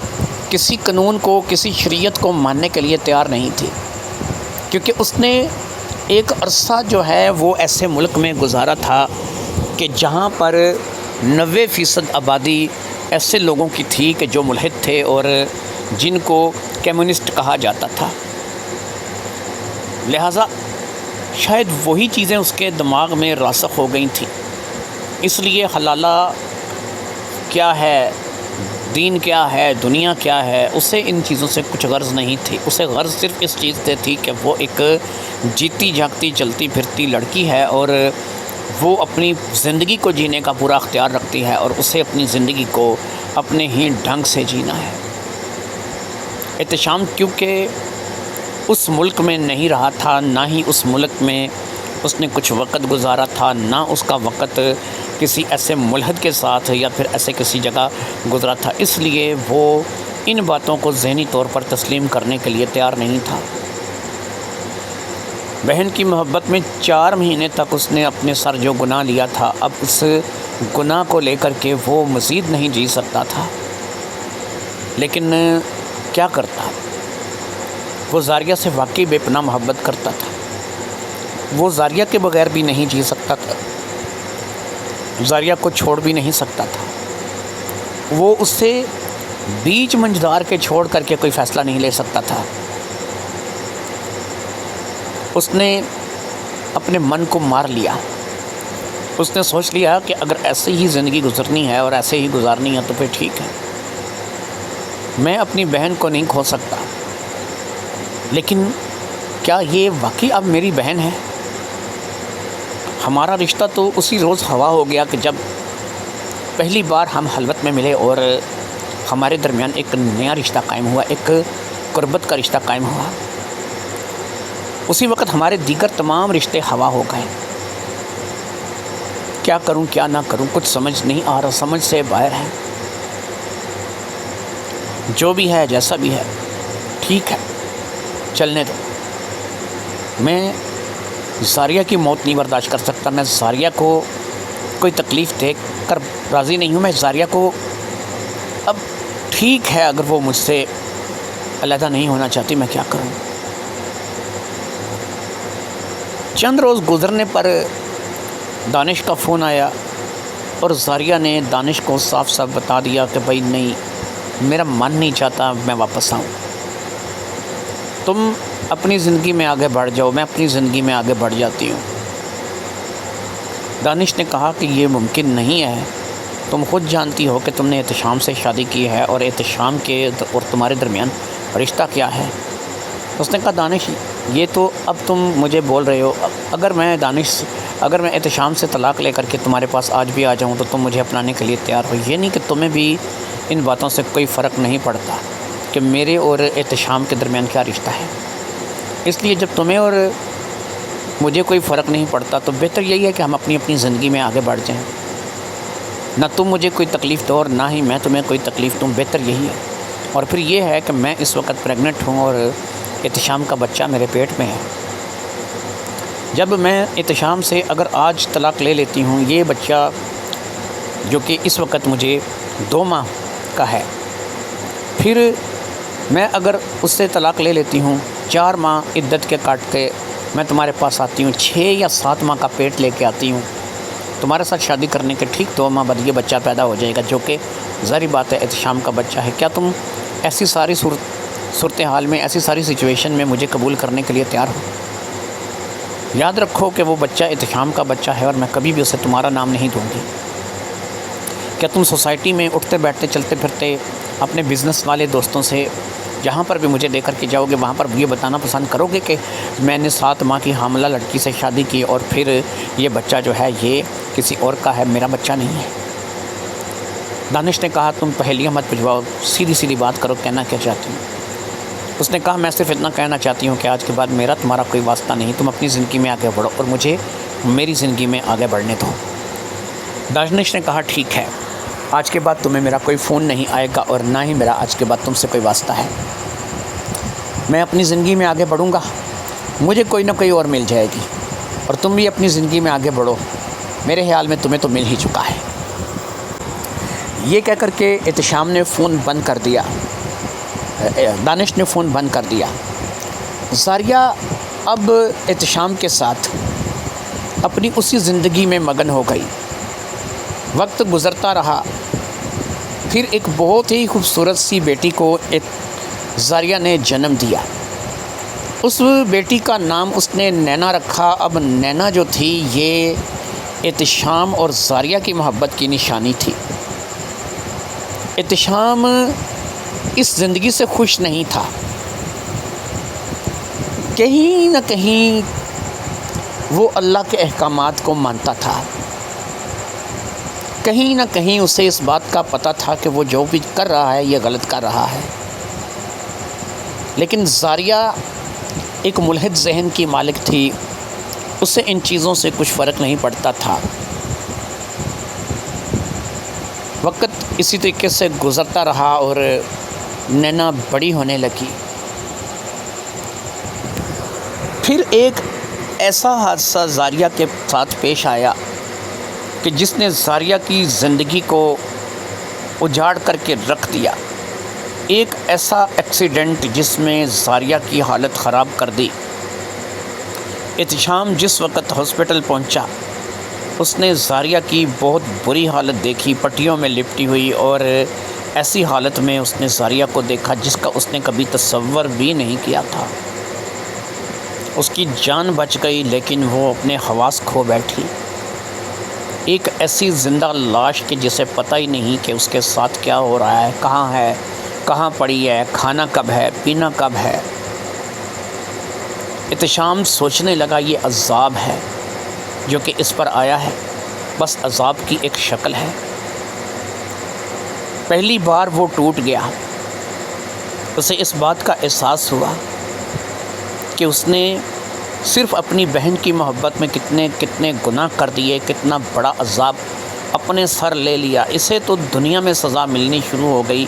کسی قانون کو، کسی شریعت کو ماننے کے لیے تیار نہیں تھی، کیونکہ اس نے ایک عرصہ جو ہے وہ ایسے ملک میں گزارا تھا کہ جہاں پر 90% آبادی ایسے لوگوں کی تھی کہ جو ملحد تھے اور جن کو کمیونسٹ کہا جاتا تھا۔ لہٰذا شاید وہی چیزیں اس کے دماغ میں راسخ ہو گئی تھیں، اس لیے حلالہ کیا ہے، دین کیا ہے، دنیا کیا ہے، اسے ان چیزوں سے کچھ غرض نہیں تھی۔ اسے غرض صرف اس چیز سے تھی کہ وہ ایک جیتی جاگتی چلتی پھرتی لڑکی ہے، اور وہ اپنی زندگی کو جینے کا پورا اختیار رکھتی ہے، اور اسے اپنی زندگی کو اپنے ہی ڈھنگ سے جینا ہے۔ احتشام کیونکہ اس ملک میں نہیں رہا تھا، نہ ہی اس ملک میں اس نے کچھ وقت گزارا تھا، نہ اس کا وقت کسی ایسے ملحد کے ساتھ یا پھر ایسے کسی جگہ گزرا تھا، اس لیے وہ ان باتوں کو ذہنی طور پر تسلیم کرنے کے لیے تیار نہیں تھا۔ بہن کی محبت میں 4 مہینے تک اس نے اپنے سر جو گناہ لیا تھا، اب اس گناہ کو لے کر کے وہ مزید نہیں جی سکتا تھا، لیکن کیا کرتا؟ وہ زاریہ سے واقعی بے پناہ محبت کرتا تھا، وہ زاریہ کے بغیر بھی نہیں جی سکتا تھا، زاریہ کو چھوڑ بھی نہیں سکتا تھا، وہ اس سے بیچ منجھدار کے چھوڑ کر کے کوئی فیصلہ نہیں لے سکتا تھا۔ اس نے اپنے من کو مار لیا. اس نے سوچ لیا کہ اگر ایسے ہی زندگی گزرنی ہے اور ایسے ہی گزارنی ہے تو پھر ٹھیک ہے، میں اپنی بہن کو نہیں کھو سکتا. لیکن کیا یہ واقعی اب میری بہن ہے؟ ہمارا رشتہ تو اسی روز ہوا ہو گیا کہ جب پہلی بار ہم خلوت میں ملے اور ہمارے درمیان ایک نیا رشتہ قائم ہوا، ایک قربت کا رشتہ قائم ہوا. اسی وقت ہمارے دیگر تمام رشتے ہوا ہو گئے. کیا کروں کیا نہ کروں، کچھ سمجھ نہیں آ رہا، سمجھ سے باہر ہے. جو بھی ہے جیسا بھی ہے ٹھیک ہے، چلنے دو. میں زاریہ کی موت نہیں برداشت کر سکتا. میں زاریہ کو کوئی تکلیف دے کر راضی نہیں ہوں. میں زاریہ کو اب ٹھیک ہے، اگر وہ مجھ سے علیحدہ نہیں ہونا چاہتی، میں کیا کروں. چند روز گزرنے پر دانش کا فون آیا اور زاریہ نے دانش کو صاف صاف بتا دیا کہ بھائی نہیں، میرا من نہیں چاہتا میں واپس آؤں، تم اپنی زندگی میں آگے بڑھ جاؤ. میں اپنی زندگی میں آگے بڑھ جاتی ہوں. دانش نے کہا کہ یہ ممکن نہیں ہے، تم خود جانتی ہو کہ تم نے احتشام سے شادی کی ہے اور احتشام کے اور تمہارے درمیان رشتہ کیا ہے. اس نے کہا دانش یہ تو اب تم مجھے بول رہے ہو، اگر میں احتشام سے طلاق لے کر کے تمہارے پاس آج بھی آ جاؤں تو تم مجھے اپنانے کے لیے تیار ہو. یہ نہیں کہ تمہیں بھی ان باتوں سے کوئی فرق نہیں پڑتا کہ میرے اور احتشام کے درمیان کیا رشتہ ہے. اس لیے جب تمہیں اور مجھے کوئی فرق نہیں پڑتا تو بہتر یہی ہے کہ ہم اپنی اپنی زندگی میں آگے بڑھ جائیں. نہ تم مجھے کوئی تکلیف دو اور نہ ہی میں تمہیں کوئی تکلیف دوں. بہتر یہی ہے. اور پھر یہ ہے کہ میں اس وقت پریگننٹ ہوں اور احتشام کا بچہ میرے پیٹ میں ہے. جب میں احتشام سے اگر آج طلاق لے لیتی ہوں، یہ بچہ جو کہ اس وقت مجھے 2 ماہ کا ہے، پھر میں اگر اس سے طلاق لے لیتی ہوں، 4 ماہ عدت کے کاٹ کے میں تمہارے پاس آتی ہوں، 6 یا 7 ماہ کا پیٹ لے کے آتی ہوں تمہارے ساتھ شادی کرنے کے ٹھیک 2 ماہ بعد یہ بچہ پیدا ہو جائے گا، جو کہ ظاہری بات ہے احتشام کا بچہ ہے. کیا تم ایسی ساری صورتحال میں، ایسی ساری سچویشن میں مجھے قبول کرنے کے لیے تیار ہو؟ یاد رکھو کہ وہ بچہ احتشام کا بچہ ہے اور میں کبھی بھی اسے تمہارا نام نہیں دوں گی. کیا تم سوسائٹی میں اٹھتے بیٹھتے چلتے پھرتے اپنے بزنس والے دوستوں سے جہاں پر بھی مجھے لے کر کے جاؤ گے وہاں پر یہ بتانا پسند کرو گے کہ میں نے 7 ماہ کی حاملہ لڑکی سے شادی کی اور پھر یہ بچہ جو ہے یہ کسی اور کا ہے، میرا بچہ نہیں ہے؟ دانش نے کہا تم پہلیاں مت بجواؤ، سیدھی سیدھی بات کرو، کہنا کیا چاہتی ہوں. اس نے کہا میں صرف اتنا کہنا چاہتی ہوں کہ آج کے بعد میرا تمہارا کوئی واسطہ نہیں. تم اپنی زندگی میں آگے بڑھو اور مجھے میری زندگی میں آگے بڑھنے دو. دانش نے کہا ٹھیک ہے، آج کے بعد تمہیں میرا کوئی فون نہیں آئے گا اور نہ ہی میرا آج کے بعد تم سے کوئی واسطہ ہے. میں اپنی زندگی میں آگے بڑھوں گا، مجھے کوئی نہ کوئی اور مل جائے گی، اور تم بھی اپنی زندگی میں آگے بڑھو. میرے خیال میں تمہیں تو مل ہی چکا ہے. یہ کہہ کر کے احتشام نے فون بند کر دیا، دانش نے فون بند کر دیا. زاریہ اب احتشام کے ساتھ اپنی اسی زندگی میں مگن ہو گئی. وقت گزرتا رہا، پھر ایک بہت ہی خوبصورت سی بیٹی کو زاریہ نے جنم دیا. اس بیٹی کا نام اس نے نینا رکھا. اب نینا جو تھی یہ احتشام اور زاریہ کی محبت کی نشانی تھی. احتشام اس زندگی سے خوش نہیں تھا. کہیں نہ کہیں وہ اللہ کے احکامات کو مانتا تھا. کہیں نہ کہیں اسے اس بات کا پتہ تھا کہ وہ جو بھی کر رہا ہے یہ غلط کر رہا ہے. لیکن زاریہ ایک ملحد ذہن کی مالک تھی، اسے ان چیزوں سے کچھ فرق نہیں پڑتا تھا. وقت اسی طریقے سے گزرتا رہا اور نینا بڑی ہونے لگی. پھر ایک ایسا حادثہ زاریہ کے ساتھ پیش آیا کہ جس نے زاریہ کی زندگی کو اجاڑ کر کے رکھ دیا. ایک ایسا ایکسیڈنٹ جس میں زاریہ کی حالت خراب کر دی. احتشام جس وقت ہاسپٹل پہنچا اس نے زاریہ کی بہت بری حالت دیکھی، پٹیوں میں لپٹی ہوئی، اور ایسی حالت میں اس نے زاریہ کو دیکھا جس کا اس نے کبھی تصور بھی نہیں کیا تھا. اس کی جان بچ گئی لیکن وہ اپنے حواس کھو بیٹھی، ایک ایسی زندہ لاش کہ جسے پتہ ہی نہیں کہ اس کے ساتھ کیا ہو رہا ہے، کہاں پڑی ہے، کھانا کب ہے، پینا کب ہے۔ احتشام سوچنے لگا یہ عذاب ہے جو کہ اس پر آیا ہے، بس عذاب کی ایک شکل ہے۔ پہلی بار وہ ٹوٹ گیا، اسے اس بات کا احساس ہوا کہ اس نے صرف اپنی بہن کی محبت میں کتنے گناہ کر دیے، کتنا بڑا عذاب اپنے سر لے لیا۔ اسے تو دنیا میں سزا ملنی شروع ہو گئی،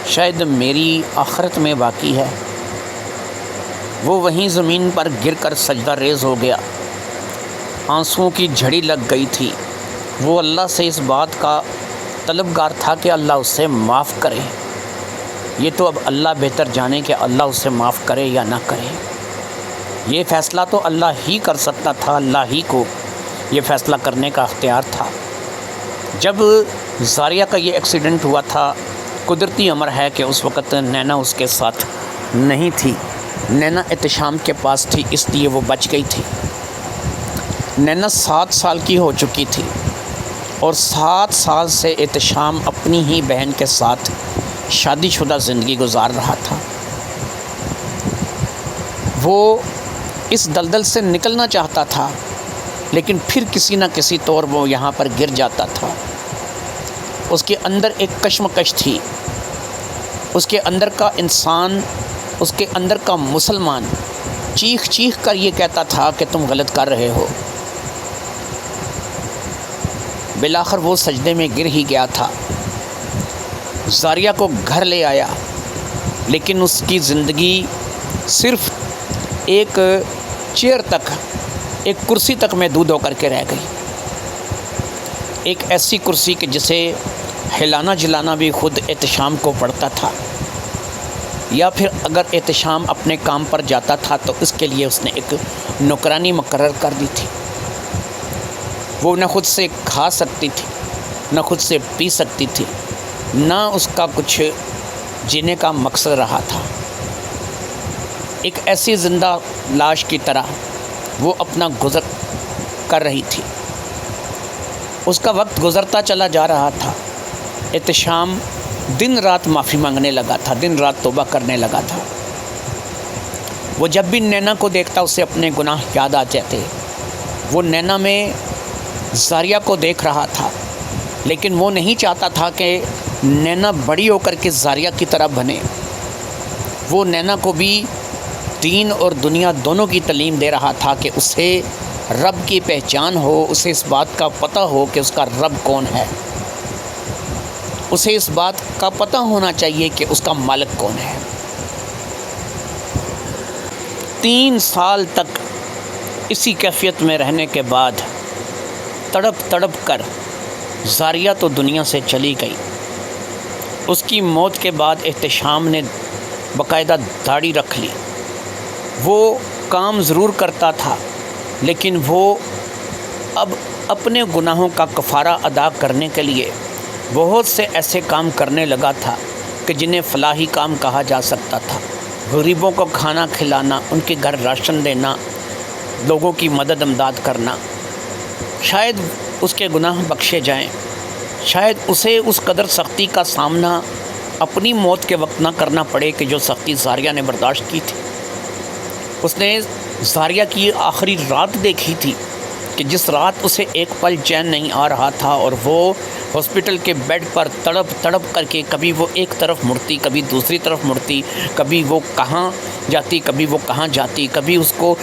شاید میری آخرت میں باقی ہے۔ وہ وہیں زمین پر گر کر سجدہ ریز ہو گیا، آنسوؤں کی جھڑی لگ گئی تھی۔ وہ اللہ سے اس بات کا طلبگار تھا کہ اللہ اسے معاف کرے۔ یہ تو اب اللہ بہتر جانے کہ اللہ اسے معاف کرے یا نہ کرے، یہ فیصلہ تو اللہ ہی کر سکتا تھا، اللہ ہی کو یہ فیصلہ کرنے کا اختیار تھا۔ جب زاریہ کا یہ ایکسیڈنٹ ہوا تھا، قدرتی امر ہے کہ اس وقت نینا اس کے ساتھ نہیں تھی، نینا احتشام کے پاس تھی، اس لیے وہ بچ گئی تھی۔ نینا 7 سال کی ہو چکی تھی اور 7 سال سے احتشام اپنی ہی بہن کے ساتھ شادی شدہ زندگی گزار رہا تھا۔ وہ اس دلدل سے نکلنا چاہتا تھا لیکن پھر کسی نہ کسی طور وہ یہاں پر گر جاتا تھا۔ اس کے اندر ایک کشمکش تھی، اس کے اندر کا انسان، اس کے اندر کا مسلمان چیخ چیخ کر یہ کہتا تھا کہ تم غلط کر رہے ہو۔ بالآخر وہ سجدے میں گر ہی گیا تھا، زاریہ کو گھر لے آیا، لیکن اس کی زندگی صرف ایک چیئر تک، ایک کرسی تک محدود ہو کر کے رہ گئی۔ ایک ایسی کرسی کہ جسے ہلانا جلانا بھی خود احتشام کو پڑتا تھا، یا پھر اگر احتشام اپنے کام پر جاتا تھا تو اس کے لیے اس نے ایک نوکرانی مقرر کر دی تھی۔ وہ نہ خود سے کھا سکتی تھی، نہ خود سے پی سکتی تھی، نہ اس کا کچھ جینے کا مقصد رہا تھا۔ ایک ایسی زندہ لاش کی طرح وہ اپنا گزر کر رہی تھی۔ اس کا وقت گزرتا چلا جا رہا تھا۔ احتشام دن رات معافی مانگنے لگا تھا، دن رات توبہ کرنے لگا تھا۔ وہ جب بھی نینا کو دیکھتا اسے اپنے گناہ یاد آ جاتے۔ وہ نینا میں زاریہ کو دیکھ رہا تھا، لیکن وہ نہیں چاہتا تھا کہ نینا بڑی ہو کر کے زاریہ کی طرح بنے۔ وہ نینا کو بھی دین اور دنیا دونوں کی تعلیم دے رہا تھا کہ اسے رب کی پہچان ہو، اسے اس بات کا پتہ ہو کہ اس کا رب کون ہے، اسے اس بات کا پتہ ہونا چاہیے کہ اس کا مالک کون ہے۔ 3 سال تک اسی کیفیت میں رہنے کے بعد تڑپ تڑپ کر زاریہ تو دنیا سے چلی گئی۔ اس کی موت کے بعد احتشام نے باقاعدہ داڑھی رکھ لی۔ وہ کام ضرور کرتا تھا لیکن وہ اب اپنے گناہوں کا کفارہ ادا کرنے کے لیے بہت سے ایسے کام کرنے لگا تھا کہ جنہیں فلاحی کام کہا جا سکتا تھا۔ غریبوں کو کھانا کھلانا، ان کے گھر راشن دینا، لوگوں کی مدد امداد کرنا۔ شاید اس کے گناہ بخشے جائیں، شاید اسے اس قدر سختی کا سامنا اپنی موت کے وقت نہ کرنا پڑے کہ جو سختی زاریہ نے برداشت کی تھی۔ اس نے زاریہ کی آخری رات دیکھی تھی کہ جس رات اسے ایک پل چین نہیں آ رہا تھا، اور وہ ہاسپٹل کے بیڈ پر تڑپ تڑپ کر کے کبھی وہ ایک طرف مڑتی، کبھی دوسری طرف مڑتی، کبھی وہ کہاں جاتی، کبھی وہ کہاں جاتی، کبھی اس کو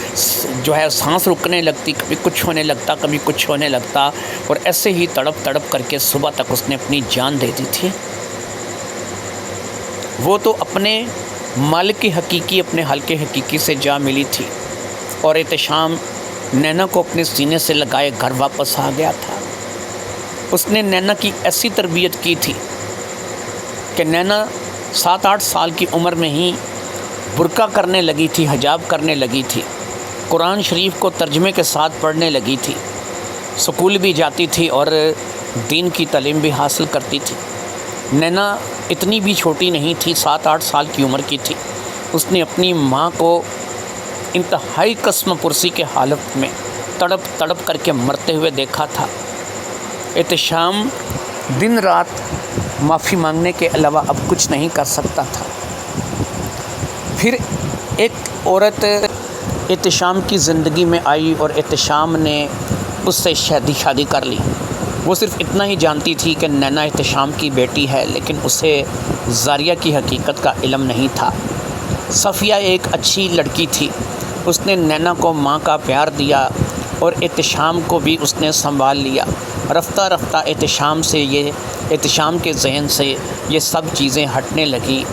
جو ہے سانس رکنے لگتی، کبھی کچھ ہونے لگتا، کبھی کچھ ہونے لگتا، اور ایسے ہی تڑپ تڑپ کر کے صبح تک اس نے اپنی جان دے دی تھی۔ وہ تو اپنے مالک حقیقی، اپنے حلقے حقیقی سے جا ملی تھی، اور احتشام نینا کو اپنے سینے سے لگائے گھر واپس آ گیا تھا۔ اس نے نینا کی ایسی تربیت کی تھی کہ نینا 7-8 سال کی عمر میں ہی برقع کرنے لگی تھی، حجاب کرنے لگی تھی، قرآن شریف کو ترجمے کے ساتھ پڑھنے لگی تھی، سکول بھی جاتی تھی اور دین کی تعلیم بھی حاصل کرتی تھی۔ نینا اتنی بھی چھوٹی نہیں تھی، 7-8 سال کی عمر کی تھی۔ اس نے اپنی ماں کو انتہائی قسم پرسی کے حالت میں تڑپ تڑپ کر کے مرتے ہوئے دیکھا تھا۔ احتشام دن رات معافی مانگنے کے علاوہ اب کچھ نہیں کر سکتا تھا۔ پھر ایک عورت احتشام کی زندگی میں آئی اور احتشام نے اس سے شادی کر لی۔ وہ صرف اتنا ہی جانتی تھی کہ نینا احتشام کی بیٹی ہے، لیکن اسے زاریہ کی حقیقت کا علم نہیں تھا۔ صفیہ ایک اچھی لڑکی تھی، اس نے نینا کو ماں کا پیار دیا اور احتشام کو بھی اس نے سنبھال لیا۔ رفتہ رفتہ احتشام کے ذہن سے یہ سب چیزیں ہٹنے لگیں۔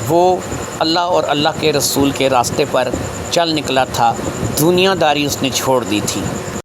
وہ اللہ اور اللہ کے رسول کے راستے پر چل نکلا تھا، دنیا داری اس نے چھوڑ دی تھی۔